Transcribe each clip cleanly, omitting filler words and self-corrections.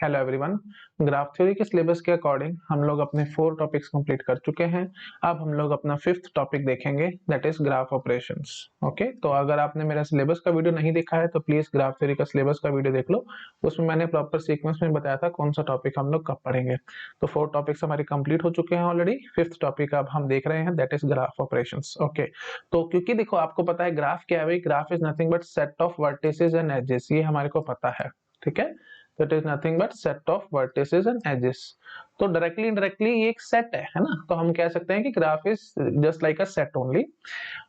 Hello everyone. Graph theory के syllabus के according हम लोग अपने 4 टॉपिक्स कंप्लीट कर चुके हैं। अब हम लोग अपना 5th टॉपिक देखेंगे, that is graph operations. Okay, तो अगर आपने मेरा सिलेबस का वीडियो नहीं देखा है तो प्लीज ग्राफ थ्योरी का सिलेबस का वीडियो देख लो। उसमें मैंने प्रॉपर सीक्वेंस में बताया था कौन सा टॉपिक हम लोग कब पढ़ेंगे। तो 4 टॉपिक्स हमारे कंप्लीट हो चुके हैं ऑलरेडी। 5th टॉपिक अब हम देख रहे हैं, that is graph operations. Okay, तो क्योंकि देखो आपको पता है ग्राफ क्या है भाई, graph is nothing but set of vertices and edges, ये हमारे को पता है। ठीक है, that is nothing but set of vertices and edges। तो डायरेक्टली इनडायरेक्टली ये एक सेट है ना, तो हम कह सकते हैं कि graph is just like a set only.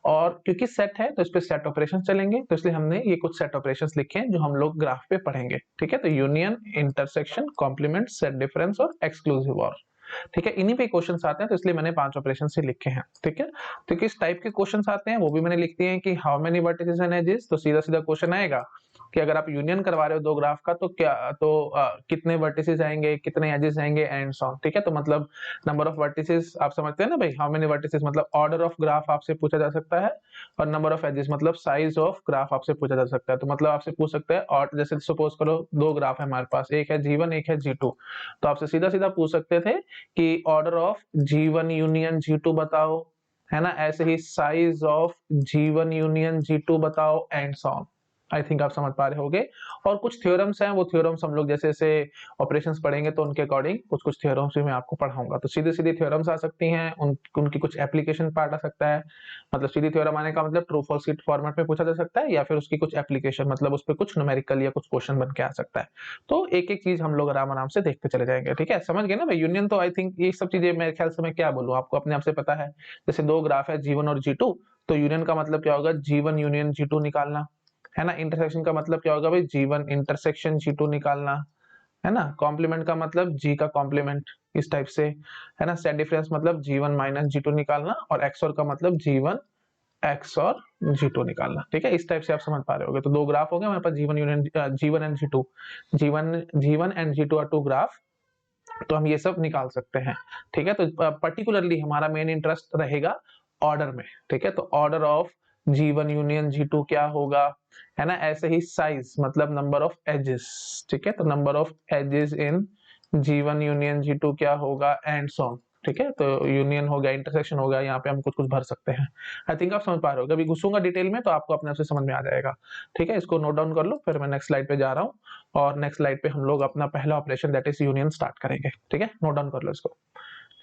और क्योंकि सेट है तो इस पे सेट ऑपरेशन चलेंगे, तो इसलिए हमने ये कुछ सेट ऑपरेशंस लिखे हैं जो हम लोग ग्राफ पे पढ़ेंगे। ठीक है, तो union, intersection, complement, set difference और एक्सक्लूसिव और। ठीक है, इन्हीं पे क्वेश्चंस आते हैं, तो इसलिए मैंने 5 ऑपरेशन से लिखे हैं। ठीक है, तो किस टाइप के क्वेश्चंस आते हैं वो भी मैंने लिख दिए हैं कि how many vertices and edges. तो सीधा सीधा क्वेश्चन आएगा कि अगर आप यूनियन करवा रहे हो दो ग्राफ का तो क्या तो कितने वर्टिसेस आएंगे, कितने एजेस आएंगे एंड सो ऑन। ठीक है, तो मतलब नंबर ऑफ वर्टिसेस आप समझते हैं ना भाई, हाउ मेनी वर्टिसेस मतलब ऑर्डर ऑफ ग्राफ आपसे पूछा जा सकता है, और नंबर ऑफ एजेस मतलब साइज ऑफ ग्राफ आपसे पूछा जा सकता है। तो मतलब आपसे पूछ सकता है, और जैसे सपोज करो दो ग्राफ है हमारे पास, एक है G1 एक है G2, तो आपसे सीधा सीधा पूछ सकते थे कि order of G1 union G2 बताओ, है ना। ऐसे ही size of G1 union G2 बताओ and so on. I think आप समझ पा रहे होगे। और कुछ थ्योरम्स हैं, वो थ्योरम्स हम लोग जैसे जैसे ऑपरेशंस पढ़ेंगे तो उनके अकॉर्डिंग कुछ कुछ थ्योरम्स भी मैं आपको पढ़ाऊंगा। तो सीधे सीधे थ्योरम्स आ सकती हैं, उनकी कुछ एप्लीकेशन पार्ट आ सकता है। मतलब सीधी थ्योरम आने का मतलब ट्रू फॉल्स की फॉर्मेट में पूछा जा सकता है, या फिर उसकी कुछ एप्लीकेशन मतलब उस पर कुछ न्यूमेरिकल या कुछ क्वेश्चन बन के आ सकता है। तो एक एक चीज हम लोग आराम आराम से देखते चले जाएंगे। ठीक है, समझ गए ना भाई। यूनियन तो आई थिंक ये सब चीजें मेरे ख्याल से मैं क्या बोलूँ आपको अपने आप से पता है। जैसे दो ग्राफ है G1 और G2, तो यूनियन का मतलब क्या होगा, G1 यूनियन G2 निकालना, है ना। इंटरसेक्शन का मतलब क्या होगा भाई, G1 इंटरसेक्शन G2 निकालना, है ना। कॉम्प्लीमेंट का मतलब G का कॉम्प्लीमेंट, इस टाइप से, है ना। सेट डिफरेंस मतलब G1 माइनस G2 निकालना, और XOR का मतलब G1 XOR G2 निकालना। ठीक है, इस टाइप से आप समझ पा रहे होगे। तो दो ग्राफ हो गए हमारे पास, G1 union G1 and G2, G1 and G2 are two graph, तो हम ये सब निकाल सकते हैं। ठीक है, तो पर्टिकुलरली हमारा मेन इंटरेस्ट रहेगा ऑर्डर में। ठीक है, तो order of G1 union G2 क्या होगा, है ना। ऐसे ही साइज मतलब नंबर ऑफ एजेस। ठीक है, तो number of edges in G1 union G2 क्या होगा एंड सो ऑन। ठीक है, तो यूनियन हो गया, इंटरसेक्शन हो गया, यहाँ पे हम कुछ कुछ भर सकते हैं। आई थिंक आप समझ पा रहे हो। अभी घुसूंगा डिटेल में तो आपको अपने आप से समझ में आ जाएगा। ठीक है, इसको नोट डाउन कर लो, फिर मैं नेक्स्ट स्लाइड पे जा रहा हूँ, और नेक्स्ट स्लाइड पे हम लोग अपना पहला operation that is union start करेंगे। ठीक है, नोट डाउन कर लो इसको।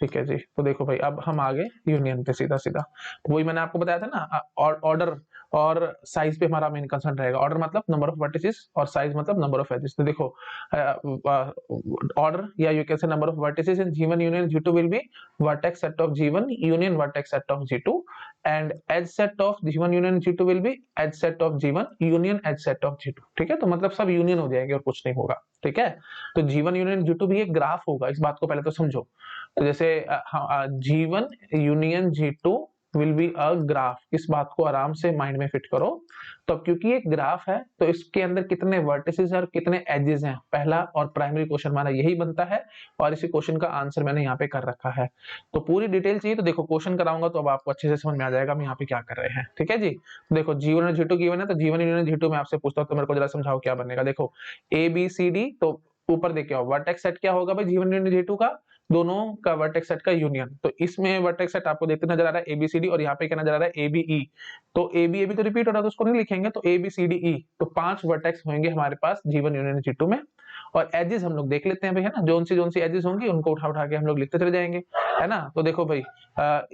ठीक है जी, तो देखो भाई अब हम आ गए यूनियन पे सीधा सीधा। तो वही मैंने आपको बताया था ना, ऑर्डर और साइज पे हमारा मेन कंसर्न रहेगा। ऑर्डर मतलब नंबर ऑफ वर्टिसेस, और साइज मतलब नंबर ऑफ एजेस। तो देखो ऑर्डर या यू कैन से number of vertices in G1 union G2 will B vertex set of G1 union vertex set of G2, and edge set of G1 union G2 will be edge set of G1 union edge set of G2। ठीक है, तो मतलब सब union हो जाएंगे और कुछ नहीं होगा। ठीक है, तो G1 यूनियन G2 भी एक ग्राफ होगा, इस बात को पहले तो समझो। तो जैसे G1 union G2 will be a graph, इस बात को आराम से माइंड में फिट करो। तो क्योंकि एक ग्राफ है तो इसके अंदर कितने वर्टिसेस और कितने एजेस हैं, पहला और प्राइमरी क्वेश्चन हमारा यही बनता है, और इसी क्वेश्चन का आंसर मैंने यहाँ पे कर रखा है। तो पूरी डिटेल चाहिए तो देखो क्वेश्चन कराऊंगा तो अब आपको अच्छे से समझ में आ जाएगा हम यहाँ पे क्या कर रहे हैं। ठीक है जी, तो देखो G1 और G2 गिवन है, तो G1 यूनियन G2 में आपसे पूछता हूँ तो मेरे को जरा समझाओ क्या बनेगा। देखो ABCD, तो ऊपर देखिए वर्टेक्स सेट क्या होगा भाई G1 यूनियन G2 का, दोनों का वर्टेक्स सेट का यूनियन। तो इसमें वर्टेक्स सेट आपको देखते नजर आ रहा है ABCD, और यहाँ पे क्या नजर आ रहा है ABE। तो AB तो रिपीट हो रहा है तो उसको नहीं लिखेंगे, तो ABCDE, तो 5 वर्टेक्स होंगे हमारे पास G1 यूनियन G2 में। और एजेस हम लोग देख लेते हैं भाई, है ना। जोन सी एजेस होंगी उनको उठा उठा के हम लोग लिखते चले जाएंगे, है ना। तो देखो भाई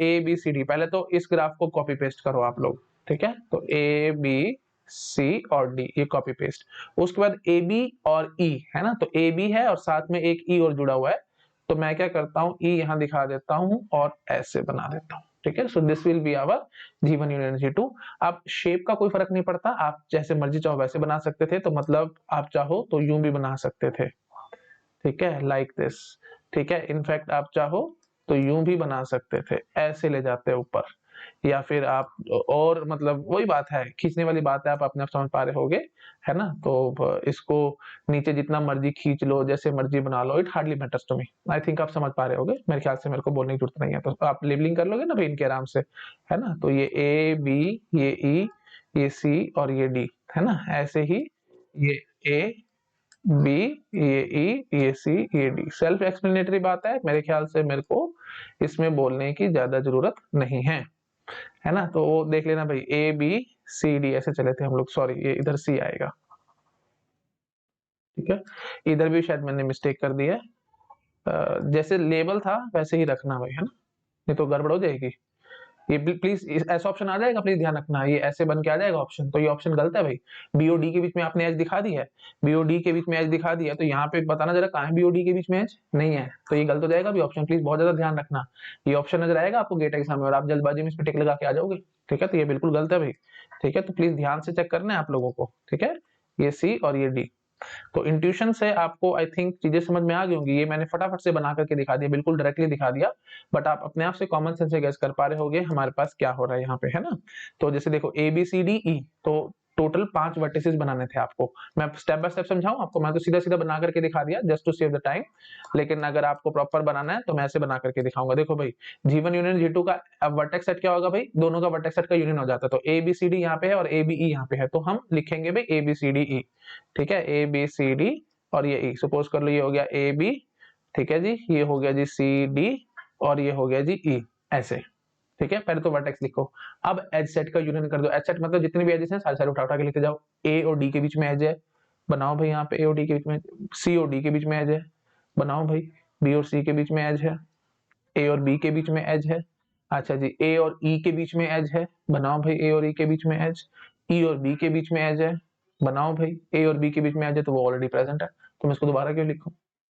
ABCD, पहले तो इस ग्राफ को कॉपी पेस्ट करो आप लोग। ठीक है, तो ABC और D ये कॉपी पेस्ट। उसके बाद AB और E, है ना। तो AB है और साथ में एक E और जुड़ा हुआ है, तो मैं क्या करता हूँ E यहाँ दिखा देता हूँ और ऐसे बना देता हूँ। ठीक है, so this will be our G1 union G2। आप शेप का कोई फर्क नहीं पड़ता, आप जैसे मर्जी चाहो वैसे बना सकते थे, तो मतलब आप चाहो तो यूं भी बना सकते थे। ठीक है, लाइक दिस। ठीक है, इनफैक्ट आप चाहो तो यूं भी बना सकते थे, ऐसे ले जाते ऊपर, या फिर आप, और मतलब वही बात है, खींचने वाली बात है, आप अपने आप समझ पा रहे होगे, है ना। तो इसको नीचे जितना मर्जी खींच लो, जैसे मर्जी बना लो, it hardly matters to me. I think आप समझ पा रहे होगे, मेरे ख्याल से मेरे को बोलने की जरूरत नहीं है। तो आप लेबलिंग कर लोगे ना भाई इनके आराम से, है ना। तो ये A B, ये E, ये C और ये D, है ना। ऐसे ही ये A बी, ये ई, ये सी, ये डी। सेल्फ एक्सप्लेनेटरी बात है, मेरे ख्याल से मेरे को इसमें बोलने की ज्यादा जरूरत नहीं है ना। तो वो देख लेना भाई, ए बी सी डी ऐसे चले थे हम लोग, सॉरी ये इधर सी आएगा, ठीक है। इधर भी शायद मैंने मिस्टेक कर दी है, जैसे लेबल था वैसे ही रखना भाई, है ना, नहीं तो गड़बड़ हो जाएगी। ये प्लीज ऐसा ऑप्शन आ जाएगा, प्लीज ध्यान रखना, ये ऐसे बन के आ जाएगा ऑप्शन, तो ये ऑप्शन गलत है भाई। बीओडी के बीच में आपने एच दिखा दी है, बीओडी के बीच में एच दिखा दिया, तो यहाँ पे बताना जरा कहाँ है बीओडी के बीच में एच, नहीं है, तो ये गलत हो जाएगा भी ऑप्शन, प्लीज बहुत ज्यादा ध्यान रखना। ये ऑप्शन नजर आएगा आपको गेट एग्जाम में और आप जल्दबाजी में इस पर टिक लगा के आ जाओगे, ठीक है, तो ये बिल्कुल गलत है भाई, ठीक है, तो प्लीज ध्यान से चेक करना है आप लोगों को, ठीक है, ये सी और ये डी। तो इंट्यूशन से आपको आई थिंक चीजें समझ में आ गई होंगी, ये मैंने फटाफट से बना करके दिखा दिया, बिल्कुल डायरेक्टली दिखा दिया, बट आप अपने आप से कॉमन सेंस से गैस कर पा रहे होगे हमारे पास क्या हो रहा है यहाँ पे, है ना। तो जैसे देखो ए बी सी डी ई, तो टोटल 5 वर्टिसेस बनाने थे आपको, मैं स्टेप बाय स्टेप समझाऊं आपको, मैं तो सीधा सीधा बना करके दिखा दिया just to save the time, लेकिन अगर आपको प्रॉपर बनाना है तो मैं ऐसे बना करके दिखाऊंगा। देखो भाई, G1 यूनियन G2 का अब वर्टेक्स सेट क्या होगा भाई, दोनों का वर्टेक्स सेट का यूनियन हो जाता है, तो ए बी सी डी यहाँ पे है और ए बी ई यहाँ पे है, तो हम लिखेंगे भाई ए बी सी डी ई, ठीक है, ए बी सी डी और ये ई, सपोज कर लो ये हो गया ए बी, ठीक है जी, ये हो गया जी सी डी और ये हो गया जी ई, ऐसे, ठीक है। पहले तो वर्टेक्स लिखो, अब एज सेट का यूनियन कर दो, एज सेट मतलब जितने भी एजेस हैं सारे सारे उठा उठा के लिखते जाओ, ए और डी के बीच में एज है, बनाओ भाई यहाँ पे ए और डी के बीच में, सी और डी के बीच में एज है, बनाओ भाई, बी और सी के बीच में एज है, ए और बी के बीच में एज है, अच्छा जी, ए और ई के बीच में एज है, बनाओ भाई ए और ई के बीच में एज, ई और बी के बीच में एज है, बनाओ भाई, ए और बी के बीच में एज है, तो वो ऑलरेडी प्रेजेंट है, तो मैं इसको दोबारा क्यों लिखूं,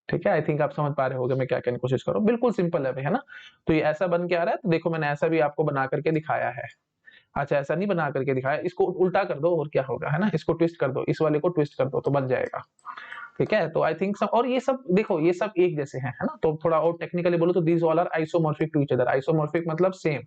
ठीक है। आई थिंक आप समझ पा रहे होगे मैं क्या कहने की कोशिश कर रहा हूँ, बिल्कुल सिंपल है भाई, है ना। तो ये ऐसा बन के आ रहा है, तो देखो मैंने ऐसा भी आपको बना करके दिखाया है, अच्छा ऐसा नहीं बना करके दिखाया, इसको उल्टा कर दो और क्या होगा, है ना, इसको ट्विस्ट कर दो, इस वाले को ट्विस्ट कर दो तो बन जाएगा, ठीक है। तो आई थिंक सब, और ये सब देखो ये सब एक जैसे हैं, है ना, तो थोड़ा और टेक्निकली बोलो तो these all are isomorphic to each other, isomorphic मतलब सेम,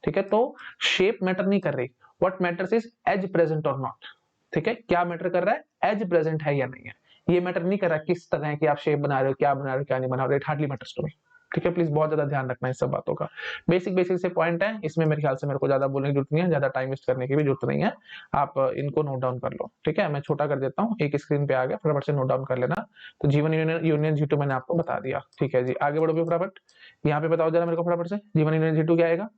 ठीक है। तो शेप मैटर नहीं कर रही, what matters is edge present और नॉट, ठीक है, क्या मैटर कर रहा है, एज प्रेजेंट है या नहीं है, ये मैटर नहीं कर रहा किस तरह की आप शेप बना रहे हो, क्या बना रहे हो, क्या नहीं बना रहे हो, it hardly matters to me, ठीक है। प्लीज बहुत ज्यादा ध्यान रखना इस सब बातों का, बेसिक बेसिक से पॉइंट है, इसमें मेरे ख्याल से मेरे को ज्यादा बोलने की जरूरत नहीं है, ज्यादा टाइम वेस्ट करने की भी जरूरत नहीं है, आप इनको नोट डाउन कर लो, ठीक है। मैं छोटा कर देता हूँ, एक स्क्रीन पे आ गया, फटाफट से नोट डाउन कर लेना। तो जीवन यूनियन G2 मैंने आपको बता दिया, ठीक है जी, आगे बढ़ो फटाफट, यहाँ पे बताओ जरा मेरे को फटाफट से जीवन यूनियन G2 क्या आएगा,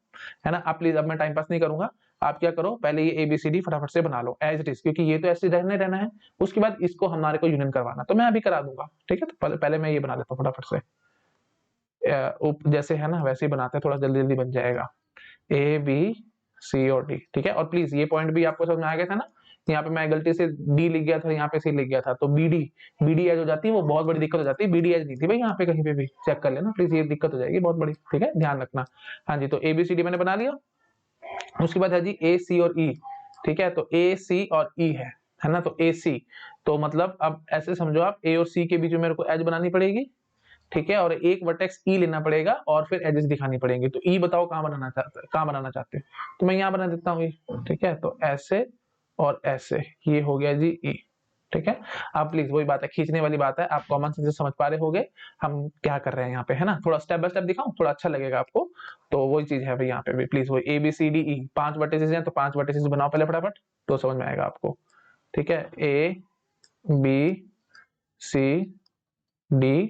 है ना। आप प्लीज, अब मैं टाइम पास नहीं करूंगा, आप क्या करो, पहले ये ABCD फटाफट से बना लो एज इट इज, क्योंकि ये तो ऐसे रहना है, उसके बाद इसको हमारे को यूनियन करवाना, तो मैं अभी करा दूंगा, ठीक है। तो पहले मैं ये बना लेता हूँ फटाफट से, जैसे है ना वैसे ही बनाते हैं, थोड़ा जल्दी जल्दी बन जाएगा, ए बी सी और डी, ठीक है। और प्लीज ये पॉइंट भी आपको समझ में आ गया था ना, यहाँ पे मैं गलती से डी लिख गया था, यहाँ पे सी लिख गया था, तो बीडी एज हो जाती है, वो बहुत बड़ी दिक्कत हो जाती है, बीडी एज नहीं थी भाई यहाँ पे कहीं पे भी, चेक कर लेना प्लीज, ये दिक्कत हो जाएगी बहुत बड़ी, ठीक है, ध्यान रखना। हाँ जी, तो ABCD मैंने बना लिया, उसके बाद है जी ए सी और ई, ठीक है, तो ए सी और ई है ना, तो ए सी, तो मतलब अब ऐसे समझो आप, ए और सी के बीच में मेरे को एज बनानी पड़ेगी, ठीक है, और एक वर्टेक्स ई लेना पड़ेगा और फिर एजेस दिखानी पड़ेंगी, तो ई बताओ कहाँ बनाना चाहते हैं, कहाँ बनाना चाहते हैं, तो मैं यहाँ बना देता हूँ, ठीक है, तो ऐसे और ऐसे, ये हो गया जी ई, ठीक है। आप प्लीज वही बात है, खींचने वाली बात है, आप कॉमन सेंस से समझ पा रहे होगे हम क्या कर रहे हैं यहाँ पे, है ना, थोड़ा स्टेप बाय स्टेप दिखाऊं, थोड़ा अच्छा लगेगा आपको, तो वही चीज है भाई यहाँ पे भी, प्लीज वही ABCD E 5 वर्टिसेस हैं, तो 5 वर्टिसेस बनाओ पहले फटाफट, तो समझ में आएगा आपको, ठीक है, ABCD,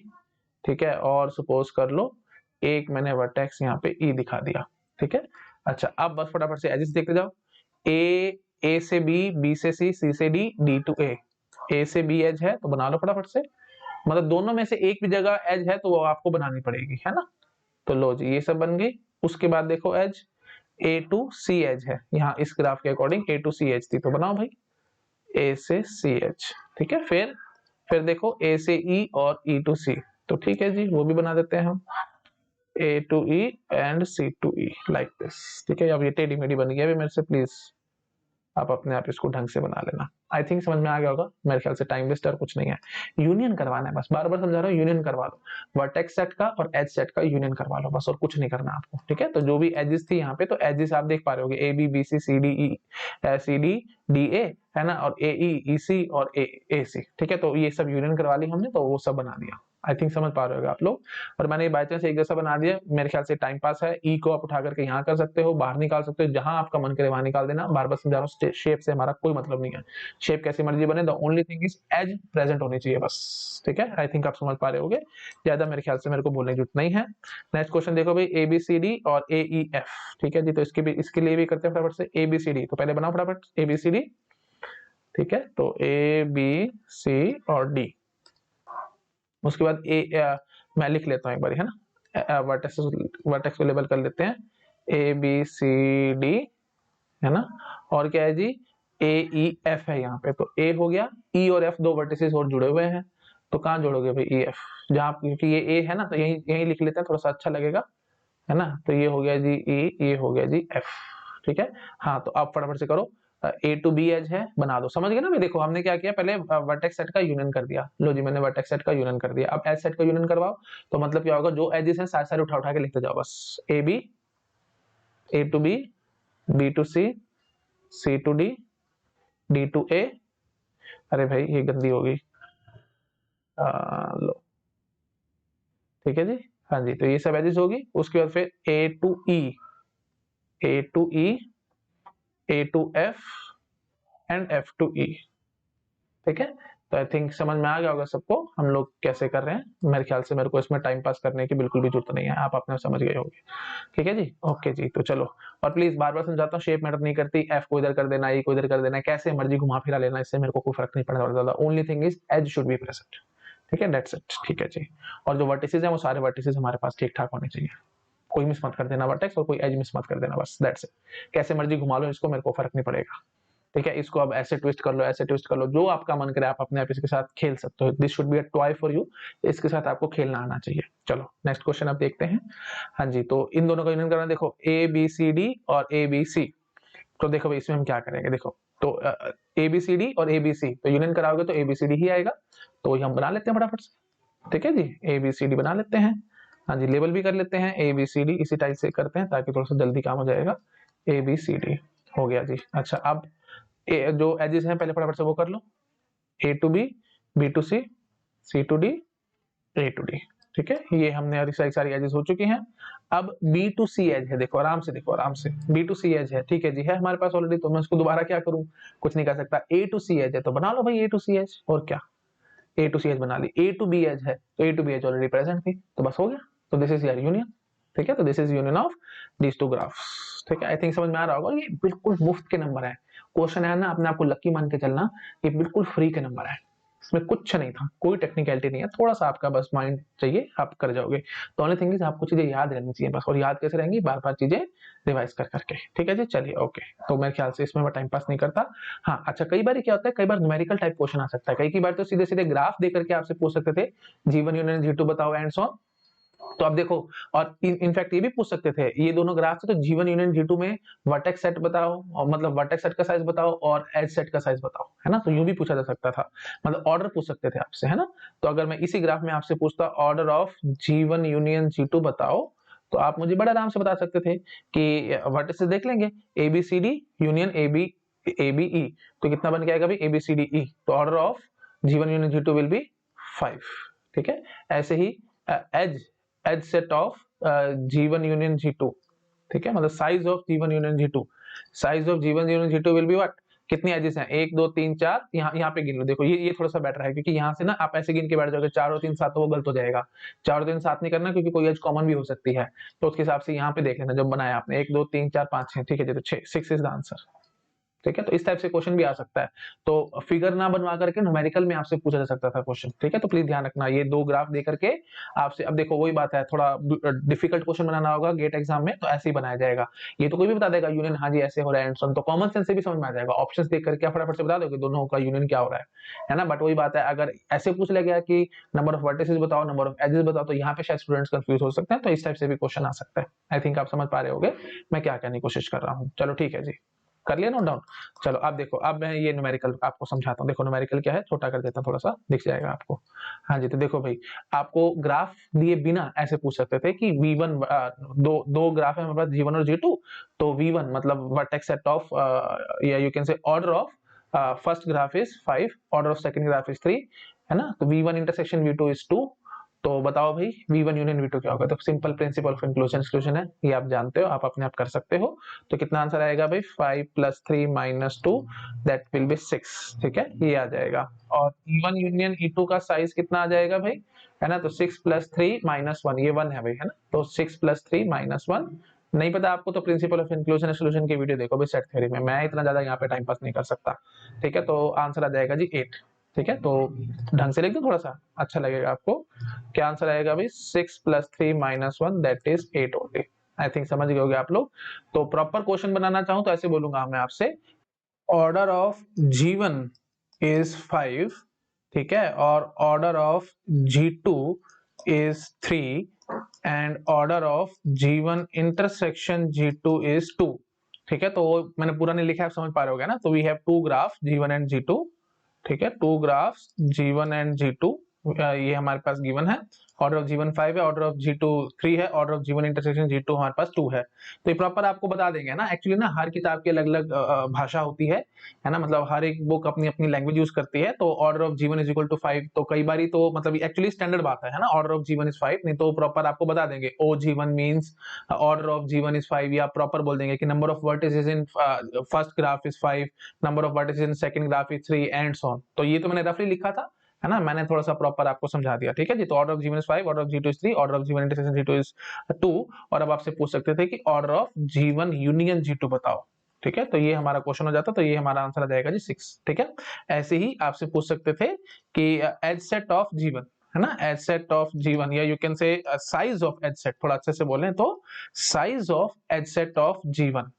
ठीक है, और सपोज कर लो एक मैंने वर्टेक्स यहाँ पे ई दिखा दिया, ठीक है। अच्छा अब बस फटाफट से एजेस देखते जाओ, ए से बी, बी से सी से डी, डी टू ए से बी एज है तो बना लो फटाफट से, मतलब दोनों में से एक भी जगह एज है तो वो आपको बनानी पड़ेगी, है ना। तो लो जी ये सब बन गई, उसके बाद देखो edge A to C edge है, यहाँ इस ग्राफ के according A to C edge थी, तो बनाओ भाई ए से सी एच, ठीक है। फिर देखो ए से ई और ई टू सी, तो ठीक है जी वो भी बना देते हैं हम, A to E and C to E like this, ठीक है। अब ये टेढ़ी मेढ़ी बन गई है मेरे से, प्लीज आप अपने आप इसको ढंग से बना लेना, आई थिंक समझ में आ गया होगा, मेरे ख्याल से टाइम वेस्ट और कुछ नहीं है, यूनियन करवाना है बस, बार बार समझा रहा हूँ, यूनियन करवा लो, वर्टेक्स सेट का और एज सेट का यूनियन करवा लो बस, और कुछ नहीं करना आपको, ठीक है। तो जो भी एजेस थी यहाँ पे, तो एजेस आप देख पा रहे होगे, A B B C C D E C D D A, है ना, और ए ई ई सी और ए सी, ठीक है, तो ये सब यूनियन करवा ली हमने, तो वो सब बना दिया, आई थिंक समझ पा रहे होगे आप लोग। और मैंने बाय चांस एक जैसा बना दिया, मेरे ख्याल से टाइम पास है। ई को आप उठा करके यहाँ कर सकते हो, बाहर निकाल सकते हो, जहां आपका मन करे वहां निकाल देना। बार बार समझा रहा हूँ, शेप से हमारा कोई मतलब नहीं है, शेप कैसी मर्जी बने, the only thing is edge present होनी चाहिए बस, ठीक है। आई थिंक आप समझ पा रहे होगे, ज्यादा मेरे ख्याल से मेरे को बोलने की जरूरत नहीं है। नेक्स्ट क्वेश्चन देखो भाई, ए बी सी डी और ए ई एफ, ठीक है जी। तो इसके लिए भी करते हैं फटाफट से ए बी सी डी। तो पहले बनाओ फटाफट ए बी सी डी, ठीक है। तो ए बी सी और डी, उसके बाद मैं लिख लेता हूँ एक बार, है ना, वर्टेक्स को लेबल कर लेते हैं, ए बी सी डी, है ना। और क्या है जी, ए ई एफ है यहाँ पे। तो ए हो गया, ई और एफ दो वर्टिसेस और जुड़े हुए हैं, तो कहाँ जोड़ोगे भाई ई एफ, जहाँ, क्योंकि ये ए है ना, तो यही यही लिख लेते हैं, थोड़ा सा अच्छा लगेगा, है ना। तो ये हो गया जी ई, ये हो गया जी एफ, ठीक है। हाँ, तो आप फटाफट से करो, ए टू बी एज है, बना दो। समझ गए ना भाई, देखो हमने क्या किया, पहले वर्टेक्स सेट का यूनियन कर दिया, लो जी मैंने वर्टेक्स सेट का यूनियन कर दिया। अब एज सेट का यूनियन करवाओ, तो मतलब क्या होगा, जो एजेस हैं सारे सारे उठा उठा के लिखते जाओ बस, A B, A to B to C to D to A, अरे भाई ये गंदी होगी, लो, ठीक है जी। हाँ जी, तो ये सब एजेस होगी। उसके बाद फिर A to E, A to E, A to F and F to E, ठीक है। तो आई थिंक समझ में आ गया होगा सबको हम लोग कैसे कर रहे हैं। मेरे ख्याल से मेरे को इसमें टाइम पास करने की बिल्कुल भी जरूरत नहीं है, आप अपने समझ गए होंगे, ठीक है जी। ओके जी, तो चलो, और प्लीज बार बार समझाता हूँ, शेप मैटर नहीं करती, एफ को इधर कर देना, ई को इधर कर देना, कैसे मर्जी घुमा फिरा लेना, इससे मेरे को कोई फर्क नहीं पड़ने वाला। Only thing is edge should be present, ठीक है, दैट्स इट, ठीक है जी। और जो वर्टिसेस हैं वो सारे वर्टिसेस हमारे पास ठीक ठाक होने चाहिए, कोई मिस मत कर देना वर्टेक्स, और कोई एज मिस मत कर देना, बस दैट्स इट। कैसे मर्जी घुमा लो इसको, मेरे को फर्क नहीं पड़ेगा, ठीक है। इसको अब ऐसे ट्विस्ट कर लो, ऐसे ट्विस्ट कर लो, जो आपका मन करे आप अपने आप इसके साथ खेल सकते हो। This should be a toy for you, इसके साथ आपको खेलना आना चाहिए। चलो नेक्स्ट क्वेश्चन आप देखते हैं। हाँ जी, तो इन दोनों का यूनियन करना, देखो ए बी सी डी और ए बी सी। तो देखो भाई इसमें हम क्या करेंगे, देखो तो ए बी सी डी और ए बी सी, तो यूनियन कराओगे तो ए बी सी डी ही आएगा। तो हम बना लेते हैं फटाफट से, ठीक है जी, ए बी सी डी बना लेते हैं। हाँ जी, लेबल भी कर लेते हैं, ए बी सी डी इसी टाइप से करते हैं ताकि थोड़ा सा जल्दी काम हो जाएगा। ए बी सी डी हो गया जी। अच्छा, अब जो एजेस हैं पहले फटाफट से वो कर लो, A to B to C to D, A to D, ठीक है। ये हमने सारी एजेस हो चुकी हैं। अब बी टू सी एज है, देखो आराम से, देखो आराम से, बी टू सी एज है, ठीक है जी, है हमारे पास ऑलरेडी, तो मैं उसको दोबारा क्या करूं, कुछ नहीं कर सकता। ए टू सी एज है तो बना लो भाई ए टू सी एज, और क्या, ए टू सी एच बना ली। ए टू बी एच है तो A to B H already present थी, तो बस हो गया। तो दिस इज योर यूनियन, ठीक है। तो this is union of these two graphs, ठीक है। आई थिंक समझ में आ रहा होगा, ये बिल्कुल मुफ्त के नंबर है, क्वेश्चन है ना, अपने आपको लकी मान के चलना, ये बिल्कुल फ्री के नंबर है, इसमें कुछ नहीं था, कोई टेक्निकलिटी नहीं है, थोड़ा सा आपका बस माइंड चाहिए, आप कर जाओगे। तो ओनली थिंग इज आपको चीजें याद रहनी चाहिए बस, और याद कैसे रहेंगी, बार बार चीजें रिवाइज कर करके, ठीक है जी। चलिए ओके, तो मेरे ख्याल से इसमें मैं टाइम पास नहीं करता। हाँ अच्छा, कई बार क्या होता है, कई बार न्यूमेरिकल टाइप क्वेश्चन आ सकता है, कई बार तो सीधे सीधे ग्राफ दे करके आपसे पूछ सकते थे, G1 यूनियन G2 बताओ एंड सो ऑन। तो अब देखो, और इनफैक्ट ये भी पूछ सकते थे, ये दोनों ग्राफ थे तो G1 यूनियन G2 में वर्टेक्स सेट बताओ, और मतलब वर्टेक्स सेट का साइज बताओ और एज सेट का साइज बताओ, है ना। तो यूं भी पूछा जा सकता था, मतलब ऑर्डर पूछ सकते थे आपसे, है ना। तो अगर मैं इसी ग्राफ में आपसे पूछता order of G1 union G2 बताओ, तो आप मुझे बड़े आराम से बता सकते थे कि वर्टिसेस देख लेंगे, A B C D union A B E, तो कितना बन के आएगा भाई, ए बी सी डी ई। तो order of G1 union G2 will be 5, ठीक है। ऐसे ही edge set of G1 union G2, ठीक है, मतलब size of G1 union G2, size of G1 union G2 will be what, कितनी एजेस हैं, 1 2 3 4, यहाँ पे गिन लो। देखो ये थोड़ा सा बेटर है, क्योंकि यहाँ से ना आप ऐसे गिन के बैठ जाओगे 4 और 3 7, तो वो गलत हो जाएगा। 4 और 3 7 नहीं करना, क्योंकि कोई एज कॉमन भी हो सकती है, तो उसके हिसाब से यहाँ पे देख लेना, जब बनाया आपने 1 2 3 4 5 6, ठीक है जी, तो 6 इज द आंसर, ठीक है। तो इस टाइप से क्वेश्चन भी आ सकता है, तो फिगर ना बनवा करके न्यूमेरिकल में आपसे पूछा जा सकता था क्वेश्चन, ठीक है। तो प्लीज ध्यान रखना, ये दो ग्राफ दे करके आपसे, अब देखो वही बात है, थोड़ा डिफिकल्ट क्वेश्चन बनाना होगा गेट एग्जाम में, तो ऐसे ही बनाया जाएगा। ये तो कोई भी बता देगा यूनियन, हाँ जी ऐसे हो रहा है एंड सो ऑन, तो कॉमन सेंस से भी समझ में आ जाएगा, ऑप्शंस देख करके आप फटाफट से बता दोगे दोनों का यूनियन क्या हो रहा है ना। बट वही बात है, अगर ऐसे पूछ लिया गया कि नंबर ऑफ वर्टिसेस बताओ, नंबर ऑफ एजेस बताओ, तो यहाँ पे शायद स्टूडेंट्स कंफ्यूज हो सकते हैं, तो इस टाइप से भी क्वेश्चन आ सकता है। आई थिंक आप समझ पा रहे होगे मैं क्या कहने की कोशिश कर रहा हूँ। चलो ठीक है जी, कर लिया नोट डाउन। चलो अब देखो, अब मैं ये न्यूमेरिकल आपको समझाता हूँ। देखो न्यूमेरिकल क्या है, छोटा कर देता हूँ, थोड़ा सा दिख जाएगा आपको। हाँ जी, तो देखो भाई, आपको ग्राफ दिए बिना ऐसे पूछ सकते थे कि V1, दो ग्राफ है हमारे पास G1 और G2, तो V1 मतलब वर्टेक्स सेट ऑफ, या यू कैन से order of first graph is 5, order of second graph is 3, है ना। तो V1 इंटरसेक्शन V2 इज 2, तो बताओ भाई V1 यूनियन V2 क्या होगा? तो simple principle of inclusion exclusion है, ये आप जानते हो, आप अपने आप कर सकते हो। तो कितना आंसर आएगा भाई? 5 + 3 - 2 दैट विल बी 6। ठीक है, ये आ जाएगा। और E1 यूनियन E2 का साइज कितना आ जाएगा भाई? है ना, तो 6 + 3 - 1, ये 1 है भाई, है ना, तो 6 + 3 - 1। नहीं पता आपको तो प्रिंसिपल ऑफ इंक्लूजन एक्सक्लूजन की वीडियो देखो भाई सेट थ्योरी में, मैं इतना ज्यादा यहाँ पे टाइम पास नहीं कर सकता। ठीक है, तो आंसर आ जाएगा जी 8। ठीक है, तो ढंग से लिख दो थोड़ा सा, अच्छा लगेगा आपको। क्या आंसर आएगा भाई? 6 + 3 - 1 that is 8 only. I think समझ गए होगे आप लोग। तो प्रॉपर क्वेश्चन बनाना चाहूं तो ऐसे बोलूंगा मैं आपसे, ऑर्डर ऑफ G1 इज 5, ठीक है, और order of G2 is 3 and order of G1 intersection G2 is 2। ठीक है, तो मैंने पूरा नहीं लिखा है, आप समझ पा रहे होगे ना। तो we have two graph G1 and G2। ठीक है, to graphs G1 and G2, ये हमारे पास गिवन है। ऑर्डर ऑफ G1 5 है, ऑर्डर ऑफ G2 3 है, order of G1 intersection G2 हमारे पास 2 है। तो ये प्रॉपर आपको बता देंगे ना। एक्चुअली ना हर किताब की अलग अलग भाषा होती है ना, मतलब हर एक बुक अपनी अपनी लैंग्वेज यूज करती है। तो ऑर्डर ऑफ G1 = 5 तो कई बारी तो मतलब एक्चुअली स्टैंडर्ड बात है ना, ऑर्डर ऑफ G1 इज 5, नहीं तो प्रॉपर आपको बता देंगे OG1 means order of G1 is 5, या प्रॉपर बोल देंगे कि number of vertices in first graph is 5, number of vertices in second graph is 3 and so on. तो ये तो मैंने रफली लिखा था, है ना, मैंने थोड़ा सा प्रॉपर आपको समझा दिया। ठीक है जी, तो order of G1 is 5, order of G2 is 3, order of G1 intersection G2 is 2। और अब आपसे पूछ सकते थे कि order of G1 union G2 बताओ। ठीक है, तो ये हमारा क्वेश्चन हो जाता, तो ये हमारा आंसर आ जाएगा जी 6। ठीक है, ऐसे ही आपसे पूछ सकते थे कि एज सेट ऑफ G1, है ना, एज सेट ऑफ G1, या you can say size of edge set, थोड़ा अच्छे से बोलें तो size of edge set of G1।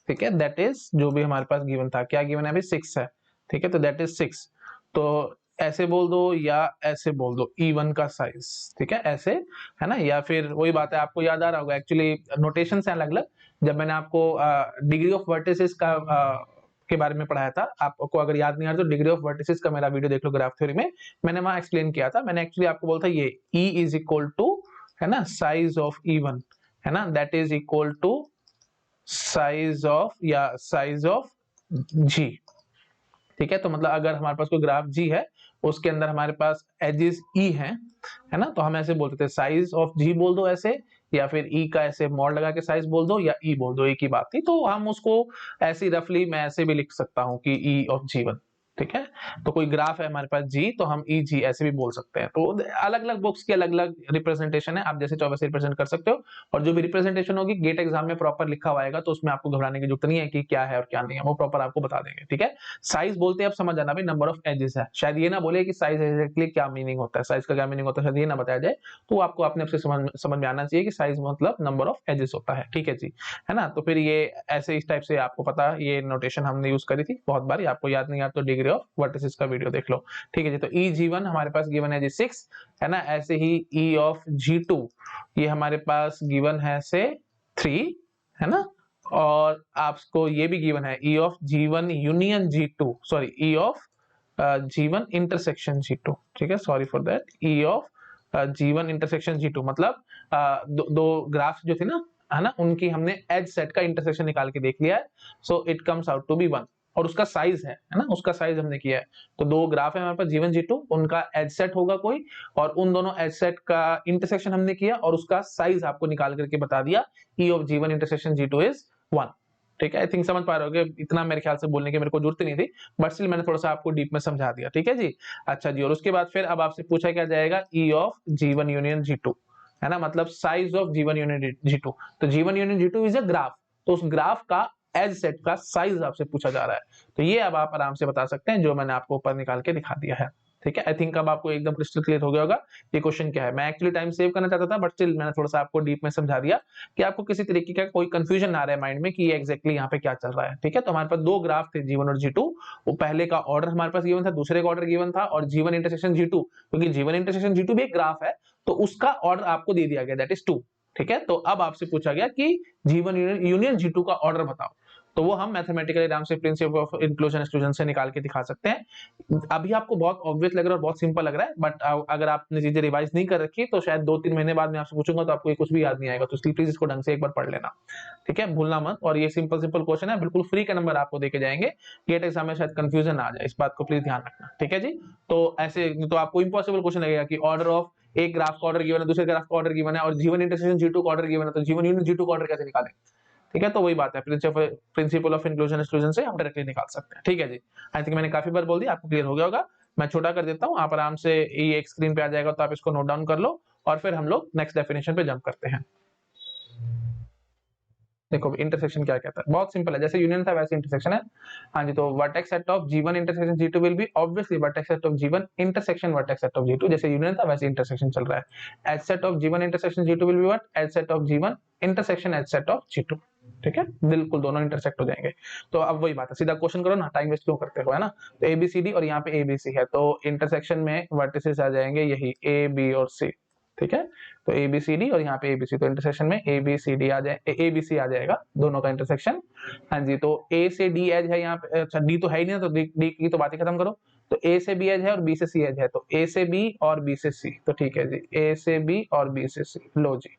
ठीक है, दैट इज जो भी हमारे पास गिवन था, क्या गिवन है अभी? 6 है। ठीक है, तो दैट इज 6। तो ऐसे बोल दो या ऐसे बोल दो E1 का साइज। ठीक है, ऐसे, है ना, या फिर वही बात है, आपको याद आ रहा होगा एक्चुअली नोटेशन है अलग अलग। जब मैंने आपको डिग्री ऑफ वर्टिसेस का के बारे में पढ़ाया था, आपको अगर याद नहीं आ रहा तो डिग्री ऑफ वर्टिसेस का मेरा वीडियो देख लो ग्राफ थ्योरी में, मैंने वहां एक्सप्लेन किया था। मैंने एक्चुअली आपको बोला था ये E = है ना साइज ऑफ E1, है ना, that is equal to size of या साइज ऑफ G। ठीक है, तो मतलब अगर हमारे पास कोई ग्राफ G है, उसके अंदर हमारे पास एजेस E है ना, तो हम ऐसे बोल सकते हैं साइज ऑफ G बोल दो ऐसे, या फिर E का ऐसे मॉड लगा के साइज बोल दो, या E बोल दो, एक ही बात थी। तो हम उसको ऐसे रफली मैं ऐसे भी लिख सकता हूँ कि E ऑफ G1। ठीक है, तो कोई ग्राफ है हमारे पास G, तो हम EG ऐसे भी बोल सकते हैं। तो अलग अलग बुक्स की अलग अलग रिप्रेजेंटेशन है, आप जैसे चाहो वैसे रिप्रेजेंट कर सकते हो। और जो भी रिप्रेजेंटेशन होगी गेट एग्जाम में प्रॉपर लिखा हुआ आएगा, तो उसमें आपको घबराने की जरूरत नहीं है कि क्या है और क्या नहीं है, वो प्रॉपर आपको बता देंगे। ठीक है, साइज बोलते हैं, आप समझ जाना भाई नंबर ऑफ एजेस है, शायद ये ना बोले कि साइज एग्जैक्टली क्या मीनिंग होता है, साइज का क्या मीनिंग होता है शायद ये ना बताया जाए। तो आपको अपने आप से समझ में आना चाहिए कि साइज मतलब नंबर ऑफ एजेस होता है। ठीक है जी, है ना, तो फिर ये ऐसे इस टाइप से आपको पता, ये नोटेशन हमने यूज करी थी बहुत बार, आपको याद नहीं आता तो डिग्री ऑफ वर्टिसेस का वीडियो देख लो। ठीक है जी, तो EG1 हमारे पास गिवन है जी 6, है ना, ऐसे ही E ऑफ G2 ये हमारे पास गिवन है से 3, है ना, और आपको ये भी गिवन है E of G1 union G2, sorry E of G1 intersection G2। ठीक है, sorry for that, E of G1 intersection G2 मतलब दो ग्राफ जो थे ना, है ना, उनकी हमने एज सेट का इंटरसेक्शन निकाल के देख लिया है। So it comes out to be 1, और उसका साइज है ना, उसका साइज हमने किया है। तो दो ग्राफ है हमारे पास G1 G2, उनका एज सेट होगा कोई, और उन दोनों एज सेट का इंटरसेक्शन हमने किया और उसका साइज आपको निकाल करके बता दिया। E of G1 intersection G2 is 1। ठीक है, आई थिंक समझ पा रहे होगे, इतना मेरे ख्याल से बोलने की मेरे को जरूरत नहीं थी, बट स्टिल मैंने थोड़ा सा आपको डीप में समझा दिया। ठीक है जी, अच्छा जी, और उसके बाद फिर अब आपसे पूछा क्या जाएगा, E of G1 union G2, है ना, मतलब size of G1 union G2। तो G1 union G2 is a graph, तो उस ग्राफ का एज सेट का साइज आपसे पूछा जा रहा है। तो ये अब आप आराम से बता सकते हैं, जो मैंने आपको ऊपर निकाल के दिखा दिया है। ठीक है, आई थिंक अब आपको एकदम क्रिस्टल क्लियर हो गया होगा ये क्वेश्चन क्या है। मैं एक्चुअली टाइम सेव करना चाहता था, बट स्टिल मैंने थोड़ा सा आपको डीप में समझा दिया कि आपको किसी तरीके का कोई कंफ्यूजन ना रहे माइंड में कि ये एग्जैक्टली यहाँ पे क्या चल रहा है। ठीक है, तो हमारे पास दो ग्राफ थे G1 और G2, वो पहले का ऑर्डर हमारे पास गिवन था, दूसरे का ऑर्डर गिवन था, और G1 इंटरसेक्शन G2, क्योंकि G1 इंटरसेक्शन G2 भी एक ग्राफ है, तो उसका ऑर्डर आपको दे दिया गया, दैट इज 2। ठीक है, तो अब आपसे पूछा गया कि G1 यूनियन G2 का ऑर्डर बताओ, तो वो हम मैथमेटिकली आराम से प्रिंसिपल ऑफ इंक्लूजन एक्सक्लूजन से निकाल के दिखा सकते हैं। अभी आपको बहुत ऑब्वियस लग रहा है और बहुत सिंपल लग रहा है, बट अगर आपने चीजें रिवाइज नहीं कर रखी तो शायद 2-3 महीने बाद मैं आपसे पूछूंगा तो आपको ये कुछ भी याद नहीं आएगा, तो इसलिए प्लीज इसको ढंग से एक बार पढ़ लेना। ठीक है, भूलना मत, और ये सिंपल सिंपल क्वेश्चन है, बिल्कुल फ्री का नंबर आपको देके जाएंगे, गेट एग्जाम में शायद कंफ्यूजन आ जाए, इस बात को प्लीज ध्यान रखना। ठीक है जी, तो ऐसे तो आपको इंपॉसिबल क्वेश्चन लगेगा कि ऑर्डर ऑफ एक ग्राफ का ऑर्डर गिवन है, दूसरे ग्राफ का ऑर्डर गिवन है और G1 इंटरसेक्शन G2 का ऑर्डर गिवन है, तो G1 यूनियन G2 का ऑर्डर कैसे निकालें? ठीक है, तो वही बात है, प्रिंसिपल ऑफ इंक्लूजन एक्सक्लूजन से हम डायरेक्टली निकाल सकते हैं। ठीक है जी, आई थिंक मैंने काफी बार बोल दिया, आपको क्लियर हो गया होगा। मैं छोटा कर देता हूँ, आप आराम से ये एक स्क्रीन पे आ जाएगा, तो आप इसको नोट डाउन कर लो और फिर हम लोग नेक्स्ट डेफिनेशन पे जंप करते हैं। देखो इंटरसेक्शन क्या कहता है, बहुत सिंपल है, जैसे यूनियन था वैसे इंटरसेक्शन है। हाँ जी, तो vertex set of G1 intersection G2 will be obviously vertex set of G1 intersection vertex set of G2, जैसे यूनियन था वैसे इंटरसेक्शन चल रहा है। Edge set of G1 intersection G2 will be what, edge set of G1 intersection edge set of G2। ठीक है, बिल्कुल दोनों इंटरसेक्ट हो जाएंगे। तो अब वही बात है, सीधा क्वेश्चन करो ना, टाइम वेस्ट क्यों करते हो, है ना। तो ABCD और यहाँ पे ABC है, तो इंटरसेक्शन में वर्टिसेस आ जाएंगे यही A B और C। ठीक है, तो ABCD और यहाँ पे ABC, तो इंटरसेक्शन में ABCD आ जाए, ABC आ जाएगा दोनों का इंटरसेक्शन। हाँ जी, तो A से D एज है यहाँ पे, अच्छा D तो है ही नहीं, तो D की तो बात ही खत्म करो। तो A से B एज है और B से C एज है, तो A से B और B से C, तो ठीक है जी, A से B और B से C, लो जी,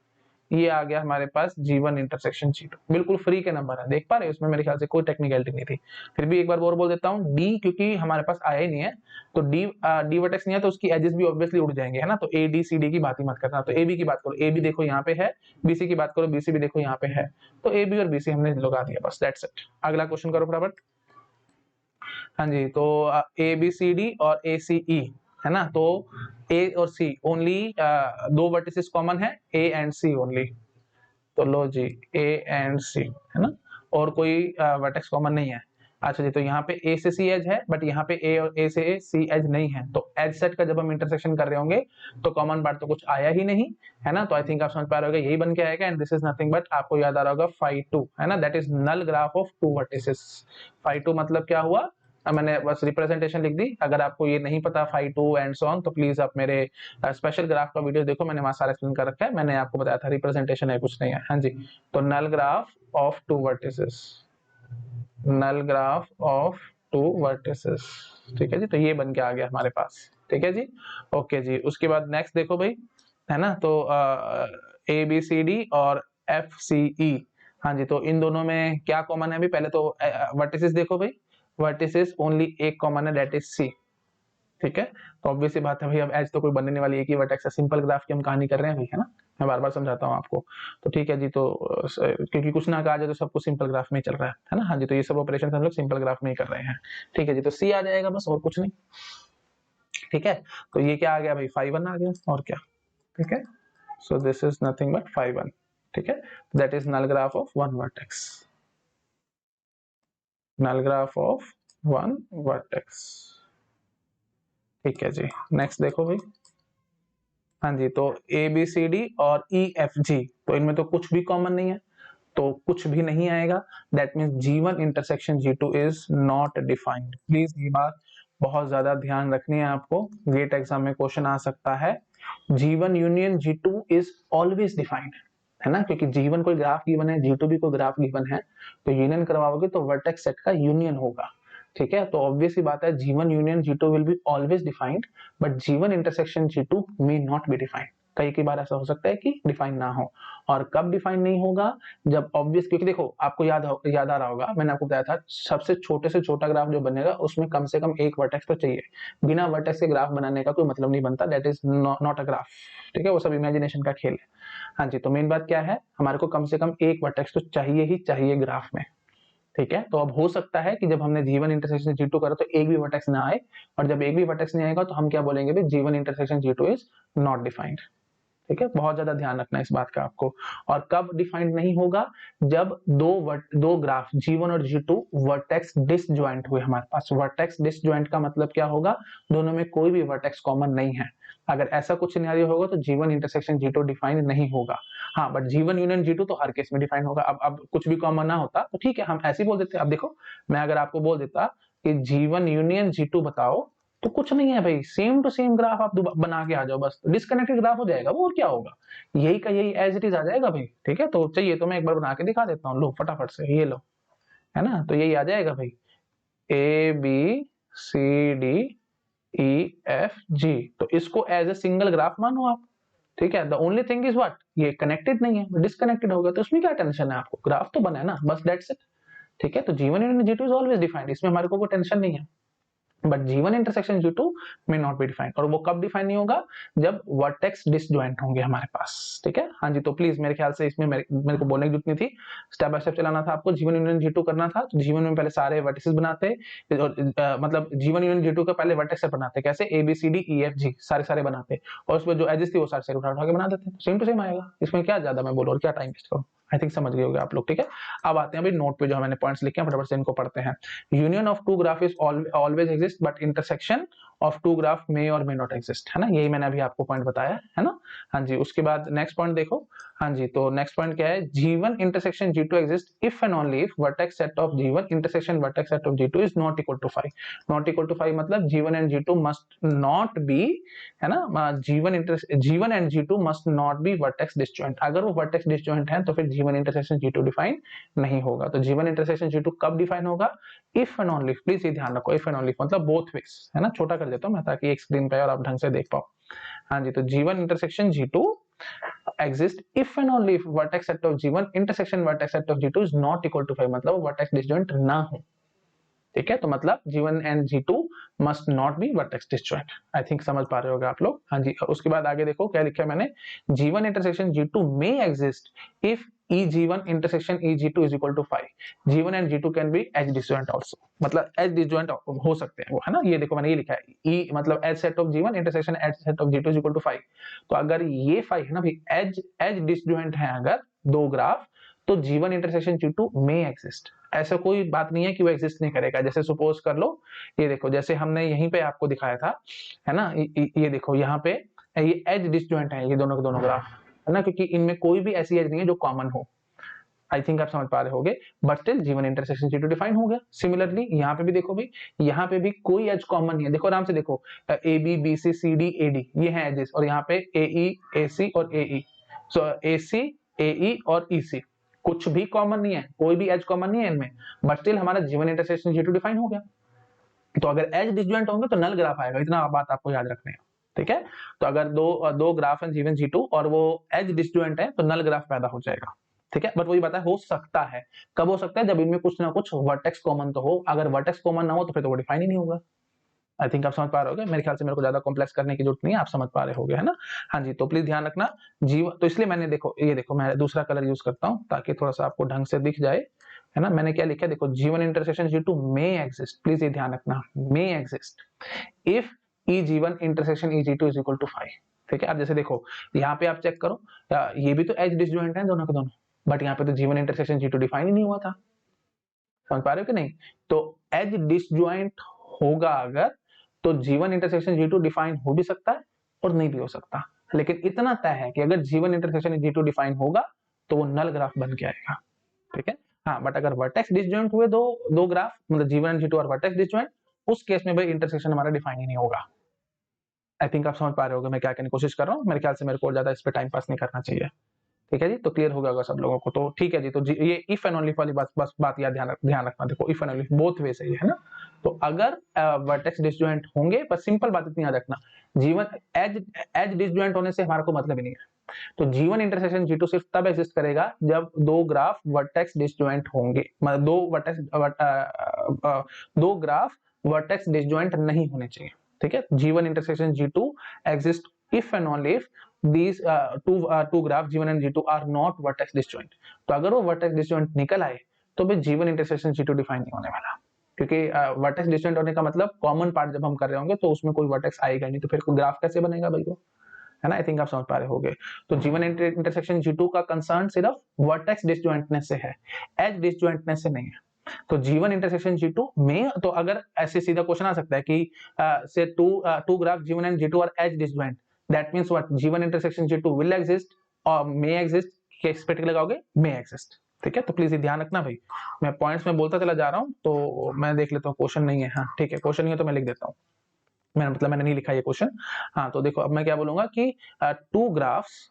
ये आ गया हमारे पास G1 इंटरसेक्शन G2, बिल्कुल फ्री के नंबर है, देख पा रहे हो, इसमें मेरे ख्याल से कोई टेक्निकलिटी नहीं थी। फिर भी एक बार और बोल देता हूँ, D क्योंकि हमारे पास आया ही नहीं है, तो D वर्टेक्स नहीं है, तो उसकी एजेस भी ऑब्वियसली उड़ जाएंगे, है ना। तो ADCD की बात ही मत करना, तो AB की बात करो, AB देखो यहाँ पे है, BC की बात करो, BC भी देखो यहाँ पे है, तो AB और BC हमने लगा दिया, बस दैट्स इट। अगला क्वेश्चन करो फटाफट। हाँ जी, तो ABCD और ACE है ना, तो A और C ओनली दो वर्टिसेस कॉमन है, A एंड C ओनली, तो लो जी A एंड C है ना, और कोई वर्टेक्स कॉमन नहीं है। अच्छा जी, तो यहाँ पे A से C एज है, बट यहाँ पे A और A से C एज नहीं है, तो एज सेट का जब हम इंटरसेक्शन कर रहे होंगे तो कॉमन पार्ट तो कुछ आया ही नहीं, है ना। तो आई थिंक आप समझ पा रहे होगे, यही बन के आएगा, and this is nothing but, आपको याद आ रहा होगा phi2, है ना, that is null graph of two vertices. phi2 मतलब क्या हुआ, मैंने बस रिप्रेजेंटेशन लिख दी, अगर आपको ये नहीं पता phi2 एंड सो ऑन, तो प्लीज आप मेरे स्पेशल ग्राफ का वीडियो देखो, मैंने वहां सारा एक्सप्लेन कर रखा है, मैंने आपको बताया था रिप्रेजेंटेशन है, कुछ नहीं है। हाँ जी, तो null graph of two vertices, null graph of two vertices, ठीक है जी, तो ये बन के आ गया हमारे पास। ठीक है जी, ओके जी, उसके बाद नेक्स्ट देखो भाई, है ना, तो ABCD और FCE, हाँ जी, तो इन दोनों में क्या कॉमन है अभी, पहले तो वर्टिसेस देखो भाई, वर्टिसेस ओनली एक कॉमन है, दैट इज C। ठीक है, तो ऑब्वियस सी बात है भाई, अब एज तो कोई बनने वाली, एक ही वर्टेक्स है, सिंपल ग्राफ की हम कहानी कर रहे हैं भाई, है ना, मैं बार बार समझाता हूँ आपको। तो ठीक है जी, तो क्योंकि कुछ ना कहा जाए तो सब कुछ सिंपल ग्राफ में चल रहा है ना। हाँ जी, तो ये सब ऑपरेशन हम लोग सिंपल ग्राफ में ही कर रहे हैं। ठीक है जी, तो C आ जाएगा बस, और कुछ नहीं। ठीक है, तो ये क्या आ गया भाई, phi1 आ गया, और क्या। ठीक है, so this is nothing but phi1। ठीक है, that is null graph of one vertex, null graph of one vertex. ठीक है जी, नेक्स्ट देखो भाई। हाँ जी, तो ABCD और EFG, तो इनमें तो कुछ भी कॉमन नहीं है, तो कुछ भी नहीं आएगा, that means G1 intersection G2 is not defined. Please ये बात बहुत ज्यादा ध्यान रखनी है आपको, गेट एग्जाम में क्वेश्चन आ सकता है, G1 union G2 is always defined, है ना, क्योंकि G1 कोई ग्राफ गिवन है, G2 भी कोई ग्राफ गिवन है, तो यूनियन करवाओगे तो वर्टेक्स सेट का यूनियन होगा। ठीक है, तो ऑब्वियस सी बात है, G1 union G2 will be always defined, but G1 intersection G2 may not be defined. कई बार ऐसा हो सकता है कि डिफाइन ना हो, और कब डिफाइन नहीं होगा, जब ऑब्वियस, क्योंकि देखो आपको याद आ रहा होगा, मैंने आपको बताया था, सबसे छोटे से छोटा ग्राफ जो बनेगा उसमें कम से कम एक वर्टेक्स तो चाहिए, बिना वर्टेक्स के ग्राफ बनाने का कोई मतलब नहीं बनता, that is not a graph. ठीक है, वो सब इमेजिनेशन का खेल है। हाँ जी, तो मेन बात क्या है, हमारे को कम से कम एक वर्टेक्स तो चाहिए ही चाहिए ग्राफ में। ठीक है, तो अब हो सकता है कि जब हमने G1 इंटरसेक्शन G2 करा तो एक भी वर्टेक्स ना आए, और जब एक भी वर्टेक्स नहीं आएगा तो हम क्या बोलेंगे भाई, G1 intersection G2 is not defined. ठीक है, बहुत ज्यादा ध्यान रखना है इस बात का आपको। और कब डिफाइंड नहीं होगा, जब दो ग्राफ G1 और G2 वर्टेक्स डिसजॉइंट हुए हमारे पास। वर्टेक्स डिसजॉइंट का मतलब क्या होगा, दोनों में कोई भी वर्टेक्स कॉमन नहीं है। अगर ऐसा कुछ सिनेरियो होगा तो G1 इंटरसेक्शन G2 डिफाइंड नहीं होगा। हाँ, बट G1 यूनियन G2 तो हर केस में डिफाइंड होगा। अब कुछ भी कॉमन ना होता तो ठीक है, हम ऐसे ही बोल देते। अब देखो, मैं अगर आपको बोल देता कि G1 यूनियन G2 बताओ, तो कुछ नहीं है भाई, सेम टू सेम ग्राफ आप बना के आ जाओ, बस डिस्कनेक्टेड ग्राफ हो जाएगा वो, और क्या होगा, यही का यही एज इट इज आ जाएगा भाई। ठीक है, तो चाहिए तो मैं एक बार बना के दिखा देता हूँ, लो फटाफट से, ये लो, है ना, तो यही आ जाएगा भाई, ABCDEFG, तो इसको एज ए सिंगल ग्राफ मानो आप। ठीक है, the only thing is what, ये कनेक्टेड नहीं है, डिस्कनेक्टेड हो गया, तो उसमें क्या टेंशन है आपको, ग्राफ तो बना है ना, बस दैट्स इट। ठीक है, तो G1 union G2 is always defined, इसमें हमारे को कोई टेंशन नहीं है। बट G1 इंटरसेक्शन G2 में नॉट बी डिफाइंड। और वो कब डिफाइन नहीं होगा, जब वर्टेक्स डिसजॉइंट होंगे हमारे पास, ठीक है। हाँ जी, तो प्लीज मेरे ख्याल से इसमें मेरे को बोलने की जरूरत नहीं थी, स्टेप बाय स्टेप चलाना था आपको। G1 यूनियन G2 करना था, तो G1 में पहले सारे वर्टिसेस बनाते, और मतलब G1 यूनियन G2 का पहले वर्टेक्स बनाते, कैसे ABCDEFG सारे बनाते, और उसमें जो एजेस थी वो सारे उठा उठा के बना देते, सेम टू सेम आएगा। इसमें क्या ज्यादा मैं बोलूँ और क्या टाइम वेस्ट करूँ। आई थिंक समझ गए होंगे आप लोग, ठीक है। अब आते हैं अभी नोट पे जो मैंने पॉइंट्स लिखे हैं, फटाफट से इनको पढ़ते हैं। Union of two graph is always exist, but intersection of two graph may or may not exist, है ना, यही मैंने अभी आपको पॉइंट बताया है ना। हाँ जी, उसके बाद नेक्स्ट पॉइंट देखो। हाँ जी, तो नेक्स्ट पॉइंट क्या है, G1 intersection G2 exist if and only if vertex set of G1 intersection vertex set of G2 is not equal to 5। Not equal to 5 मतलब G1 and G2 must not be, है ना, G1 and G2 must not be vertex disjoint. अगर वो vertex disjoint है तो फिर G1 intersection G2 define नहीं होगा। तो G1 इंटरसेक्शन G2 कब डिफाइन होगा, इफ एंड ओनली, प्लीज ये ध्यान रखो, इफ एंड ओनली मतलब बोथ वेज, है ना। छोटा कर देता हूं मैं ताकि एक स्क्रीन पे और आप ढंग से देख पाओ। हाँ जी, तो G1 intersection G2 exist if and only if vertex set of G1 intersection vertex set of G2 is not equal to 5, मतलब वर्टेक्स डिसजॉइंट ना हो, ठीक है। तो मतलब G1 and G2 must not be vertex disjoint. I think समझ पा रहे होगे आप लोग। हाँ जी, उसके बाद आगे देखो क्या लिखा है मैंने, G1 intersection G2 may exist if EG1 intersection EG2 is equal to 5। G1 and G2 can be edge disjoint also, मतलब edge disjoint हो सकते हैं वो, है ना। ये देखो मैंने ये लिखा है, E मतलब edge set of G1 intersection edge set of G2 is equal to 5। तो अगर ये 5 है ना भाई, edge disjoint है अगर दो ग्राफ, तो G1 इंटरसेक्शन G2 में एग्जिस्ट। ऐसा कोई बात नहीं है कि वो एग्जिस्ट नहीं करेगा। जैसे सपोज कर लो, ये देखो जैसे हमने यहीं पे आपको दिखाया था, है ना, ये देखो यहाँ पे ये एज डिसजॉइंट है, ये दोनों के दोनों ग्राफ, है ना, क्योंकि इनमें कोई भी ऐसी एज नहीं है जो कॉमन हो। आई थिंक आप समझ पा रहे होगे, but still G1 intersection G2 define हो गया। सिमिलरली यहाँ पे भी देखो भाई, यहाँ पे भी कोई एज कॉमन नहीं है। देखो आराम से देखो, AB BC CD AD ये है एजेस, और यहाँ पे AE AC और AE, सो AC AE और EC कुछ भी कॉमन नहीं है, कोई भी एज कॉमन नहीं है इनमें, बट स्टिल हमारा G1 इंटरसेक्शन G2 डिफाइन हो गया। तो अगर एज डिसजॉइंट होंगे तो नल ग्राफ आएगा, इतना बात आपको याद रखनी है, ठीक है। तो अगर दो ग्राफ है G1 G2 और वो एज डिसजॉइंट है तो नल ग्राफ पैदा हो जाएगा, ठीक है। बट वही बात है, हो सकता है, कब हो सकता है, जब इनमें कुछ ना कुछ वर्टेक्स कॉमन तो हो। अगर वर्टेक्स कॉमन ना हो तो फिर तो वो डिफाइन ही नहीं होगा। आई थिंक आप समझ पा रहे होगे, मेरे ख्याल से मेरे को ज्यादा कॉम्प्लेक्स करने की जरूरत नहीं है, आप समझ पा रहे होगे, है ना। हाँ जी, तो प्लीज ध्यान रखना G1, तो इसलिए मैंने देखो ये देखो मैं दूसरा कलर यूज करता हूँ ताकि थोड़ा सा आपको ढंग से दिख जाए, है ना। मैंने क्या लिखा है, देखो G1 intersection G2 may exist, please ये ध्यान रखना, may exist if EG1 intersection EG2 is equal to 5, ठीक है। अब जैसे देखो यहाँ पे आप चेक करो, ये भी तो एज डिसजॉइंट है दोनों के दोनों, बट यहाँ पे तो G1 इंटरसेक्शन G2 डिफाइन ही नहीं हुआ था। समझ पा रहे हो कि नहीं। तो एज डिसजॉइंट होगा अगर, तो G1 इंटरसेक्शन G2 डिफाइन हो भी सकता है और नहीं भी हो सकता, लेकिन इतना तय है कि अगर G1 इंटरसेक्शन G2 डिफाइन होगा तो वो नल ग्राफ बन के आएगा, ठीक है। हाँ, बट अगर वर्टेक्स डिसजॉइंट हुए दो ग्राफ, मतलब G1 एंड G2 और वर्टेक्स डिसजॉइंट, उस केस में भाई इंटरसेक्शन हमारा डिफाइन ही नहीं होगा। आई थिंक आप समझ पा रहे होगे मैं क्या कहने की कोशिश कर रहा हूँ। मेरे ख्याल से मेरे को ज्यादा इस पे टाइम पास नहीं करना चाहिए, ठीक है जी। तो क्लियर हो गया होगा सब लोगों को, तो ठीक है जी। तो ये इफ एंड ओनली वाली बात याद ध्यान रखना। देखो if and only both way सही है ना। तो अगर वर्टेक्स डिसजॉइंट होंगे, बस सिंपल बात इतनी याद रखना, G1 एज डिसजॉइंट होने से हमारा कोई मतलब ही नहीं है। तो G1 इंटरसेक्शन G2 सिर्फ तब एग्जिस्ट करेगा जब दो ग्राफ वर्टेक्स डिसजॉइंट होंगे, मतलब दो ग्राफ वर्टेक्स डिसजॉइंट नहीं होने चाहिए, ठीक है। G1 intersection G2 exist if and only if these two graphs G1 and G2 are not vertex disjoint। तो अगर वो vertex disjoint निकल आए तो भी G1 इंटरसेक्शन G2 डिफाइन नहीं होने वाला, क्योंकि वर्टेक्स डिस्टेंट होने का मतलब कॉमन पार्ट जब हम कर रहे होंगे तो उसमें कोई वर्टेक्स आएगा नहीं, तो फिर ग्राफ कैसे बनेगा भाई वो, है ना। आई थिंक आप समझ पा रहे होगे। तो G1 इंटरसेक्शन G2 का कंसर्न सिर्फ वर्टेक्स डिसजॉइंटनेस से है, एज डिसजॉइंटनेस से नहीं है। तो G1 इंटरसेक्शन G2 में, तो अगर ऐसे सीधा क्वेश्चन आ सकता है कि से two graph G1 and G2 are edge disjoint, that means what, G1 intersection G2 will exist और मे एग्जिस्ट, किस पे टिक लगाओगे, मे एग्जिस्ट, ठीक है। तो प्लीज ये ध्यान रखना भाई, मैं पॉइंट्स में बोलता चला जा रहा हूँ, तो मैं देख लेता हूँ क्वेश्चन नहीं है। हाँ ठीक है, क्वेश्चन नहीं है तो मैं लिख देता हूँ, मैंने नहीं लिखा ये क्वेश्चन। हाँ तो देखो अब मैं क्या बोलूंगा कि two graphs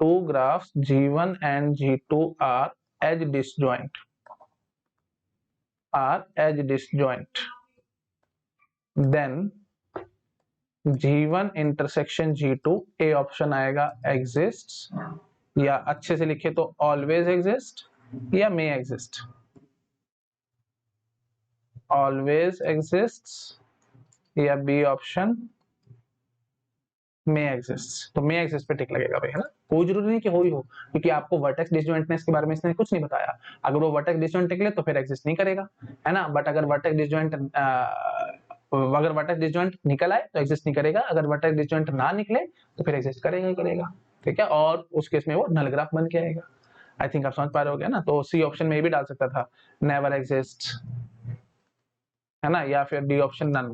G1 and G2 are edge disjoint, then G1 intersection G2, A option आएगा exists, या अच्छे से लिखे तो always exist या may exist, ऑलवेज एग्जिस्ट्स या बी ऑप्शन मे एग्जिस्ट। तो मे एग्जिस्ट पे टिक लगेगा भाई, है ना। कोई जरूरी नहीं कि हो ही हो, क्योंकि आपको वर्टेक्स डिसजॉइंटनेस के बारे में इसने कुछ नहीं बताया। अगर वो वर्टेक्स डिसजॉइंट निकले तो फिर एग्जिस्ट नहीं करेगा, है ना। बट अगर वर्टेक्स डिसजॉइंट निकल आए तो एग्जिस्ट नहीं करेगा, अगर वर्टेक्स डिसजॉइंट ना निकले तो फिर एग्जिस्ट करेगा ही करेगा, ठीक है। और उस केस में वो नल ग्राफ बन के आएगा। आई थिंक आप समझ पा रहे हो ना। तो सी ऑप्शन में भी डाल सकता था, नेवर एग्जिस्ट, है ना, या फिर डी ऑप्शन नन,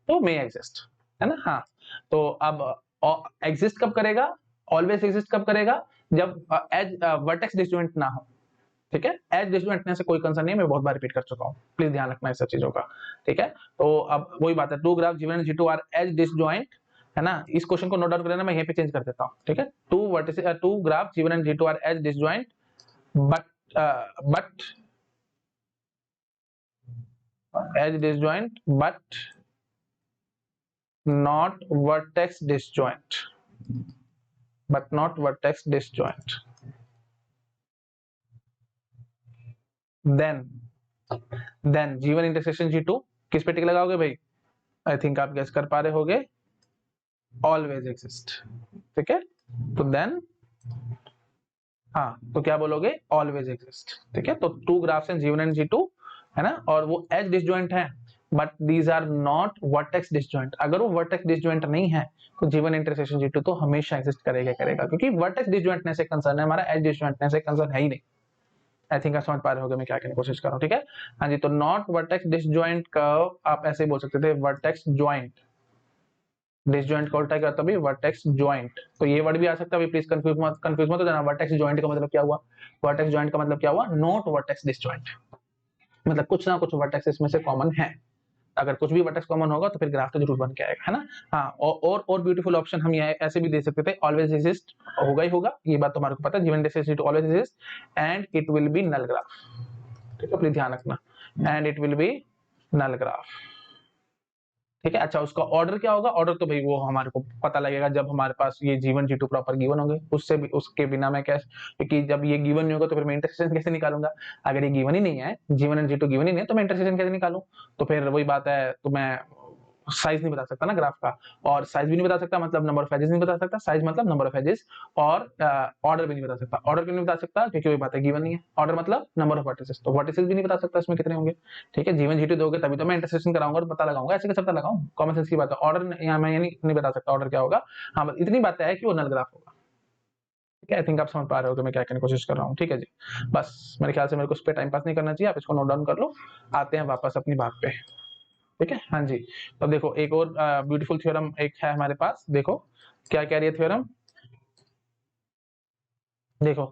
तो मे एग्जिस्ट, है ना। हाँ, तो अब एग्जिस्ट कब करेगा, ऑलवेज एग्जिस्ट कब करेगा, जब एज वर्टेक्स डिसजॉइंट ना हो, ठीक है। एज डिसजॉइंटनेस से कोई कंसर्न नहीं है, मैं बहुत बार रिपीट कर चुका हूँ, प्लीज ध्यान रखना इस सब चीजों का, ठीक है। तो अब वही बात है, two graph G1 and G2 are edge disjoint, है ना। इस क्वेश्चन को नोट डाउन कर लेना, मैं यहीं पे चेंज कर देता हूँ, ठीक है। Two graph G1 and G2 are edge disjoint but edge disjoint but not vertex disjoint, but not vertex disjoint. then G1 intersection G2 किस पे टिक लगाओगे भाई, आई थिंक आप गेस कर पा रहे होगे, ऑलवेज एग्जिस्ट, ठीक है। तो देन हाँ, तो क्या बोलोगे, ऑलवेज एग्जिस्ट, ठीक है। तो टू ग्राफ्स हैं G1 and G2, है ना, और वो एज डिसजॉइंट है, but these are not vertex disjoint. अगर वो वर्टेक्स डिसजॉइंट नहीं है तो G1 इंटरसेक्शन G2 तो हमेशा एग्जिस्ट करेगा, क्योंकि वर्टेक्स डिसजॉइंटनेस से कंसर्न है हमारा, एज डिसजॉइंटनेस से कंसर्न है ही नहीं। आई थिंक आप समझ पा रहे होगे मैं क्या कहने की कोशिश कर रहा हूँ, ठीक है। हाँ जी, तो नॉट वर्टेक्स डिसजॉइंट का आप ऐसे बोल सकते थे, वर्टेक्स ज्वाइंट, डिसजॉइंट का उल्टा क्या होता है, वर्टेक्स ज्वाइंट। तो ये वर्ड भी आ सकता है, प्लीज कंफ्यूज मत हो जाना। वर्टेक्स ज्वाइंट का मतलब क्या हुआ, वर्टेक्स ज्वाइंट का मतलब क्या हुआ, नॉट वर्टेक्स डिसजॉइंट, मतलब कुछ ना कुछ वर्टेक्स इसमें से कॉमन है। अगर कुछ भी वर्टेक्स कॉमन होगा तो फिर ग्राफ तो जरूर बन के आएगा, है ना। हाँ, और ब्यूटीफुल ऑप्शन हम ये ऐसे भी दे सकते थे, ऑलवेज एग्जिस्ट होगा ही होगा, ये बात तुम्हारे को पता है, G1 intersection G2 always exist and it will be null graph, ठीक है, प्लीज ध्यान रखना, and it will be null graph, ठीक है। अच्छा, उसका ऑर्डर क्या होगा, ऑर्डर तो भाई वो हमारे को पता लगेगा जब हमारे पास ये G1 G2 प्रॉपर गिवन होंगे, उससे भी उसके बिना मैं कैसे, क्योंकि जब ये गिवन नहीं होगा तो फिर मैं इंटरसेक्शन कैसे निकालूंगा। अगर ये गिवन ही नहीं है, G1 and G2 गिवन ही नहीं है, तो मैं इंटरसेक्शन कैसे निकालूं। तो फिर वही बात है, तो मैं साइज नहीं बता सकता ना ग्राफ का, और साइज भी नहीं बता सकता मतलब नंबर ऑफ एजेस नहीं बता सकता, साइज मतलब नंबर ऑफ एजेस, और ऑर्डर भी नहीं बता सकता। ऑर्डर क्यों नहीं बता सकता, क्योंकि वही बात है, गिवन नहीं है। ऑर्डर मतलब नंबर ऑफ वर्टिसेस, तो वर्टिसेस भी नहीं बता सकता इसमें कितने होंगे, ठीक है। G1 G2 दोगे तभी तो मैं इंटरसेक्शन कराऊंगा और पता लगाऊंगा, ऐसे कैसे पता लगाऊं, कॉमन सेंस की बात है। ऑर्डर यहाँ मैं नहीं बता सकता ऑर्डर क्या होगा, हाँ बस इतनी बात है कि वो नल ग्राफ होगा, ठीक है। आई थिंक आप समझ पा रहे हो कि मैं क्या कहने की कोशिश कर रहा हूँ, ठीक है जी। बस मेरे ख्याल से मेरे को इस पे टाइम पास नहीं करना चाहिए, आप इसको नोट डाउन कर लो। आते हैं वापस अपनी बात पे, ठीक है। हाँ जी, तो देखो एक और ब्यूटीफुल थ्योरम एक है हमारे पास, देखो क्या कह रही है थ्योरम, देखो,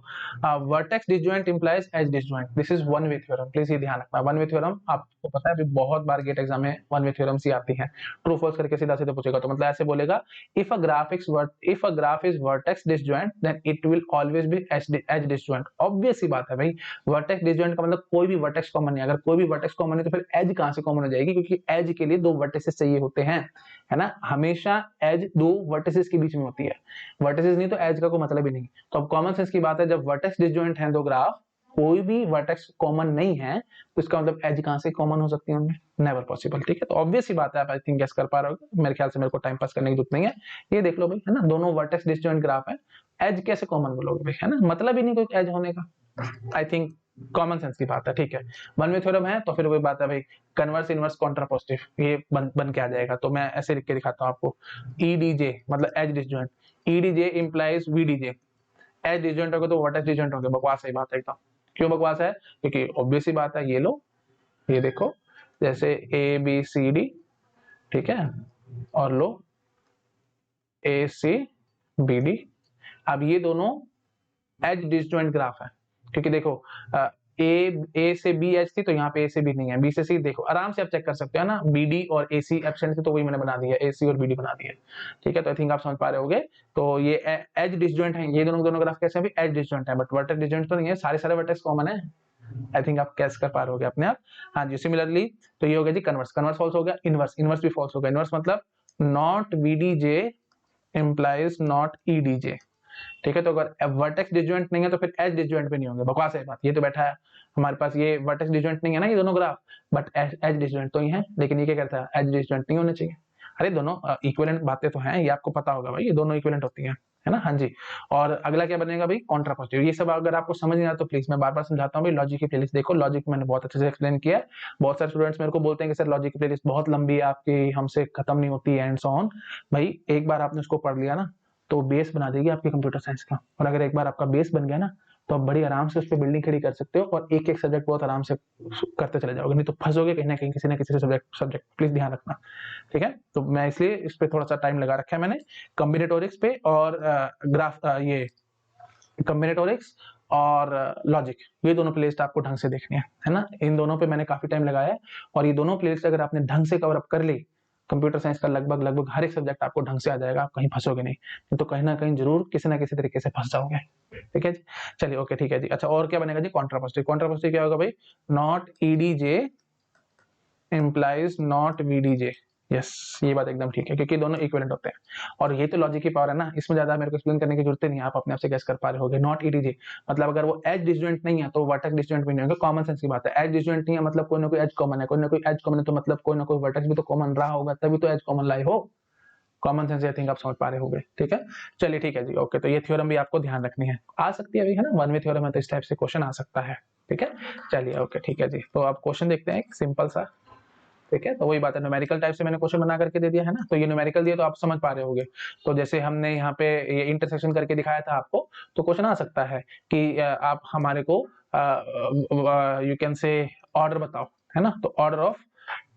vertex disjoint implies edge disjoint, this is one way theorem, please ये ध्यान रखना। वन वे थ्योरम आपको पता है अभी बहुत बार गेट एग्जाम में वन वे थ्योरम सी आती है, ट्रू फॉल्स करके सीधा सीधा पूछेगा, तो मतलब ऐसे बोलेगा, if a graph is vertex disjoint then it will always be edge disjoint. Obvious सी बात है भाई, वर्टेक्स डिसजॉइंट का मतलब कोई भी वर्टेक्स कॉमन नहीं, अगर कोई भी वर्टेक्स कॉमन है तो फिर एज कहां से कॉमन हो जाएगी, क्योंकि एज के लिए दो वर्टिसेस चाहिए होते हैं, है ना। हमेशा एज दो वर्टिसेस के बीच में होती है, वर्टिसेस नहीं तो एज का कोई मतलब ही नहीं। तो अब कॉमन सेंस की बात है, जब वर्टेक्स डिसजॉइंट हैं दो ग्राफ, कोई भी वर्टेक्स कॉमन नहीं है, तो इसका मतलब एज कहां से कॉमन हो सकती है उनमें, नेवर पॉसिबल, ठीक है। तो ऑब्वियस ही बात है, आप आई थिंक गेस कर पा रहे हो, मेरे ख्याल से मेरे को टाइम पास करने की जरूरत नहीं है, ये देख लो भाई, है ना, दोनों वर्टेक्स डिसजॉइंट ग्राफ है, एज कैसे कॉमन बोलोगे भाई, है ना, मतलब ही नहीं कोई एज होने का। आई थिंक कॉमन सेंस की बात है, ठीक है। वन वे थ्योरम है तो फिर वही बात है भाई, कन्वर्स इनवर्स कॉन्ट्रापोजिटिव ये बन के आ जाएगा। तो मैं ऐसे लिख के दिखाता हूं आपको, ईडीजे मतलब edge disjoint, EDJ implies VDJ, edge disjoint होगा तो वर्टेक्स डिसजॉइंट होगा, बकवास सही बात है एकदम। क्यों बकवास है, क्योंकि ऑब्वियस ही बात है, ये लो ये देखो, जैसे ए बी सी डी, ठीक है, और लो ए सी बी डी, अब ये दोनों एज डिसजॉइंट ग्राफ है, क्योंकि देखो ए से बी एच थी तो यहाँ पे ए से बी नहीं है, बी से सी, देखो आराम से आप चेक कर सकते हो ना, बी डी और ए सी एब्सेंट थी तो वही मैंने बना दिया, ए सी और बी डी बना दिया, ठीक है। तो आई थिंक आप समझ पा रहे होगे, तो ये एज डिसजॉइंट है, ये दोनों ग्राफ कैसे भी एज डिसजॉइंट है, बट वर्टेक्स डिसजॉइंट तो नहीं है, सारे वर्टेक्स कॉमन है। आई थिंक आप कैच कर पा रहे होगे अपने आप। हाँ जी, सिमिलरली तो ये हो गया जी कन्वर्स, कन्वर्स फॉल्स हो गया, इनवर्स भी फॉल्स हो गया। इनवर्स मतलब नॉट वीडीजे इंप्लाइज नॉट ईडीजे, ठीक है। तो अगर वर्टेक्स डिसजॉइंट नहीं है तो फिर एज डिसजॉइंट भी नहीं होंगे। बकवास है बात, ये तो बैठा है हमारे पास, ये वर्टेक्स डिसजॉइंट नहीं है ना ये दोनों ग्राफ, बट एज डिसजॉइंट तो ही है, लेकिन ये क्या कहता है एज डिसजॉइंट नहीं होने चाहिए। अरे दोनों इक्विवेलेंट बातें तो हैं, ये आपको पता होगा भाई, ये दोनों इक्विवेलेंट होती हैं, है ना। हाँ जी। और अगला क्या बनेगा भाई, कॉन्ट्रापोजिटिव। ये सब अगर आपको समझ नहीं आता तो प्लीज मैं बार बार समझाता हूँ भाई, लॉजिक की प्लेलिस्ट देखो, लॉजिक मैंने बहुत अच्छे से एक्सप्लेन किया है। बहुत सारे स्टूडेंट्स मेरे को बोलते हैं कि सर लॉजिक की प्लेलिस्ट बहुत लंबी है आपकी, हमसे खत्म नहीं होती एंड सो ऑन। भाई एक बार आपने उसको पढ़ लिया ना तो बेस बना देगी आपके कंप्यूटर साइंस का, और अगर एक बार आपका बेस बन गया ना तो आप बड़ी आराम से उस पर बिल्डिंग खड़ी कर सकते हो, और एक एक सब्जेक्ट बहुत आराम से करते चले जाओगे, नहीं तो फंसोगे कहीं ना कहीं किसी ना किसी सब्जेक्ट प्लीज ध्यान रखना, ठीक है। तो मैं इसलिए इस पे थोड़ा सा टाइम लगा रखा है मैंने, कॉम्बिनेटोरिक्स पे और ये कॉम्बिनेटोरिक्स और लॉजिक, ये दोनों प्लेलिस्ट आपको ढंग से देखनी है ना। इन दोनों पे मैंने काफी टाइम लगाया है, और ये दोनों प्लेलिस्ट अगर आपने ढंग से कवर अप कर ली, कंप्यूटर साइंस का लगभग हर एक सब्जेक्ट आपको ढंग से आ जाएगा, आप कहीं फंसोगे नहीं, तो कहीं ना कहीं जरूर किसी ना किसी तरीके से फंस जाओगे, ठीक है जी। चलिए ओके ठीक है जी। अच्छा और क्या बनेगा जी, कॉन्ट्रापोजिटिव। कॉन्ट्रापोजिटिव क्या होगा भाई, not EDJ implies not VDJ. Yes, ये बात एकदम ठीक है, क्योंकि दोनों इक्विवेलेंट होते हैं, और ये तो लॉजिक की पावर है ना, इसमें ज्यादा मेरे को एक्सप्लेन करने की जरूरत नहीं है, आप अपने आप से गेस कर पा रहे होगे। नॉट ईडीजे मतलब अगर वो एज डिसजॉइंट नहीं है तो वर्टेक्स डिसजॉइंट भी नहीं होगा, कॉमन सेंस की बात है। एज डिसजॉइंट नहीं है मतलब कोई ना कोई एज कॉमन है, कोई ना कोई एज कॉमन है तो मतलब कोई ना कोई वर्टेक्स भी तो कॉमन रहा होगा, तभी तो एज कॉमन लाई हो। कॉमन सेंस आई थिंक आप समझ पा रहे होगे, ठीक है। चलिए ठीक है जी, ओके। तो ये थ्योरम भी आपको ध्यान रखनी है, आ सकती है अभी, है ना, वन वे थ्योरम है तो इस टाइप से क्वेश्चन आ सकता है, ठीक है। चलिए ओके ठीक है जी। तो आप क्वेश्चन देखते हैं एक सिंपल सा, ठीक है। तो वही बात है, न्यूमेरिकल टाइप से मैंने क्वेश्चन बना करके दे दिया है ना, तो ये न्यूमेरिकल दिया तो आप समझ पा रहे होगे। तो जैसे हमने यहाँ पे ये इंटरसेक्शन करके दिखाया था आपको, तो क्वेश्चन आ सकता है कि आप हमारे को यू कैन से ऑर्डर बताओ, है ना। तो ऑर्डर ऑफ,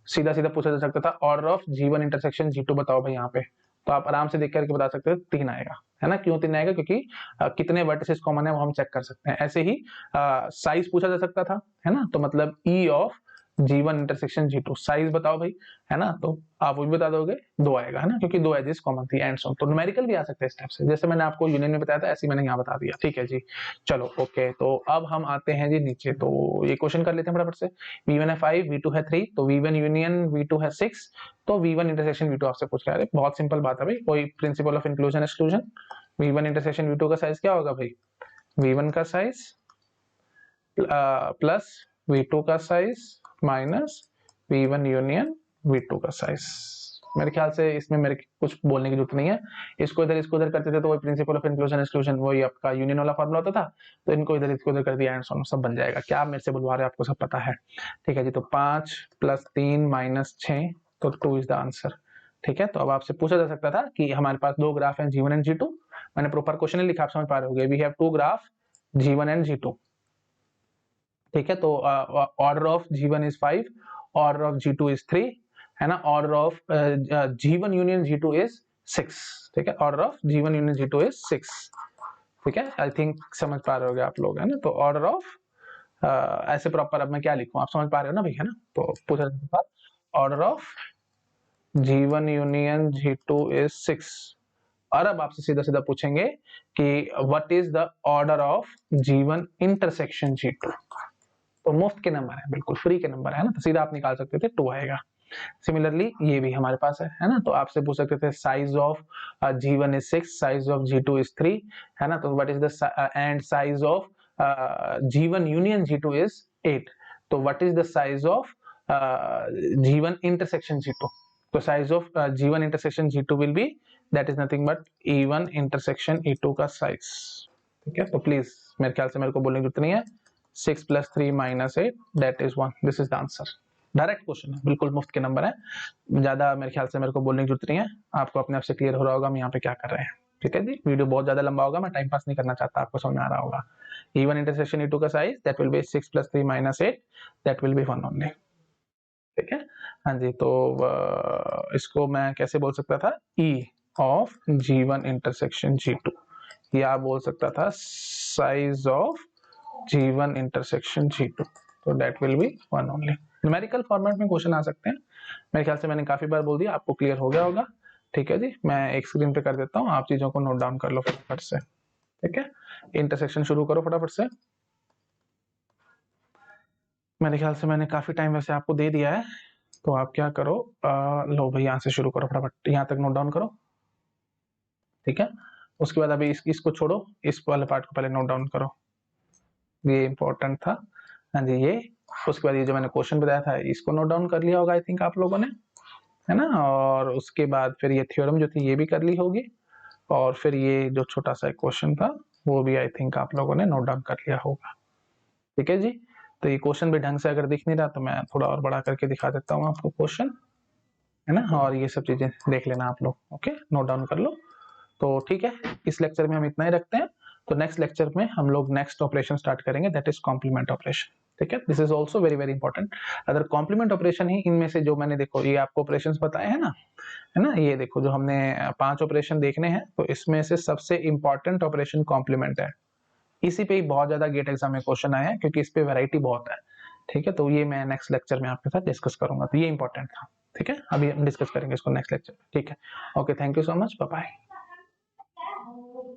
सीधा सीधा पूछा जा सकता था order of G1 intersection G2 बताओ भाई यहाँ पे, तो आप आराम से देख करके बता सकते हो 3 आएगा, है ना। क्यों 3 आएगा, क्योंकि कितने वर्टिसेस कॉमन है वो हम चेक कर सकते हैं। ऐसे ही साइज पूछा जा सकता था, है ना, तो मतलब E of G1 intersection G2 size बताओ भाई, है ना, तो आप वो भी बता दोगे, 2 आएगा, है ना, क्योंकि 2 एजेस कॉमन थी एंड सो। तो न्यूमेरिकल भी आ सकता है इस टाइप से, जैसे मैंने आपको यूनियन में बताया था ऐसे मैंने यहाँ बता दिया, ठीक है जी। चलो ओके, तो अब हम आते हैं जी नीचे, तो ये क्वेश्चन कर लेते हैं फटाफट से। V1 है 5, V2 है 3, तो V1 यूनियन V2 है 6, तो V1 इंटरसेक्शन V2 आपसे पूछ रहा है। बहुत सिंपल बात है भाई, कोई principle of inclusion exclusion. V1 intersection V2 का साइज क्या होगा भाई, V1 का साइज प्लस V2 का size minus V1 union V2 का साइज। मेरे ख्याल से इसमें मेरे कुछ बोलने की जरूरत नहीं है, इसको इधर करते थे तो वही प्रिंसिपल ऑफ इंक्लूजन एक्सक्लूजन वही आपका यूनियन वाला फॉर्मूला होता था, तो इनको इधर इसको इधर कर दिया एंड सो ऑन, सब बन जाएगा। क्या आप मेरे से बुलवा रहे हैं, आपको सब पता है, ठीक है जी। तो 5 + 3 - 6, तो 2 इज द आंसर, ठीक है। तो अब आपसे पूछा जा सकता था कि हमारे पास 2 ग्राफ हैं G1 एंड G2, मैंने प्रॉपर क्वेश्चन नहीं लिखा, आप समझ पा रहे होगे। We have 2 graph G1 and G2, ठीक है। तो order of G1 is 5, order of G2 is 3, है ना। Order of G1 union G2 is 6, ठीक है। Order of G1 union G2 is 6, ठीक है। आई थिंक समझ पा रहे होगे आप लोग, है ना। तो ऑर्डर ऑफ ऐसे प्रॉपर अब मैं क्या लिखूं, आप समझ पा रहे हो ना भाई, है ना। तो पूछा जाता है order of G1 union G2 is 6, और अब आपसे सीधा सीधा पूछेंगे कि what is the order of G1 intersection G2, तो मुफ्त के नंबर है, बिल्कुल फ्री के नंबर है ना, तो सीधा आप निकाल सकते थे 2 आएगा। सिमिलरली ये भी हमारे पास है ना, तो आपसे पूछ सकते थे size of G1 is 6, size of G2 is 3, है ना। तो what is the end size of G1 union G2 is 8, तो what is the size of G1 intersection G2, तो size of G1 intersection G2 will B that is nothing but E1 intersection E2 का size, ठीक है। तो please मेरे ख्याल से मेरे को बोलने की जरूरत नहीं है, 6 + 3 - 8 that is 1, this is the answer. Direct question है, बिल्कुल मुफ्त के नंबर है, ज्यादा मेरे ख्याल से मेरे को बोलने की जरूरत नहीं है, आपको अपने आप से क्लियर हो रहा होगा हम यहाँ पे क्या कर रहे हैं, ठीक है जी। वीडियो बहुत ज्यादा लंबा होगा, मैं टाइम पास नहीं करना चाहता, आपको समझ में आ रहा होगा। E1 इंटरसेक्शन E2 का size that will be 6 + 3 - 8 that will be 1 only, ठीक है। हाँ जी, तो इसको मैं कैसे बोल सकता था, E of G1 intersection G2, या बोल सकता था size of G1 intersection G2, तो that will be 1 only. Numerical format में क्वेश्चन आ सकते हैं, मेरे ख्याल से मैंने काफी बार बोल दिया, आपको क्लियर हो गया होगा, ठीक है जी। मैं एक स्क्रीन पे कर देता हूँ, आप चीजों को नोट डाउन कर लो फटाफट से, ठीक है। इंटरसेक्शन शुरू करो फटाफट से, मेरे ख्याल से मैंने काफी टाइम वैसे आपको दे दिया है, तो आप क्या करो, लो भाई यहाँ से शुरू करो फटाफट, यहाँ तक नोट डाउन करो, ठीक है। उसके बाद अभी इसको छोड़ो, इस वाले पार्ट को पहले नोट डाउन करो, ये इंपॉर्टेंट था। हाँ जी, ये उसके बाद ये जो मैंने क्वेश्चन बताया था इसको नोट डाउन कर लिया होगा आई थिंक आप लोगों ने, है ना। और उसके बाद फिर ये थ्योरम जो थी ये भी कर ली होगी, और फिर ये जो छोटा सा क्वेश्चन था वो भी आई थिंक आप लोगों ने नोट डाउन कर लिया होगा। ठीक है जी, तो ये क्वेश्चन भी ढंग से अगर दिख नहीं रहा तो मैं थोड़ा और बड़ा करके दिखा देता हूँ आपको क्वेश्चन, है ना। और ये सब चीजें देख लेना आप लोग, ओके, नोट डाउन कर लो। तो ठीक है, इस लेक्चर में हम इतना ही रखते हैं। तो नेक्स्ट लेक्चर में हम लोग नेक्स्ट ऑपरेशन स्टार्ट करेंगे, दैट इज कॉम्प्लीमेंट ऑपरेशन। ठीक है, this is also very very important. अगर कॉम्प्लीमेंट ऑपरेशन ही इनमें से जो मैंने देखो ये आपको ऑपरेशन बताए हैं ना, है ना, ये देखो जो हमने 5 ऑपरेशन देखने हैं, तो इसमें से सबसे इंपॉर्टेंट ऑपरेशन कॉम्प्लीमेंट है। इसी पे ही बहुत ज्यादा गेट एग्जाम में क्वेश्चन आए हैं, क्योंकि इस पे वैरायटी बहुत है। ठीक है, तो ये मैं नेक्स्ट लेक्चर में आपके साथ डिस्कस करूंगा, तो ये इंपॉर्टेंट था। ठीक है, अभी हम डिस्कस करेंगे इसको नेक्स्ट लेक्चर में। ठीक है, okay, thank you so much, bye bye.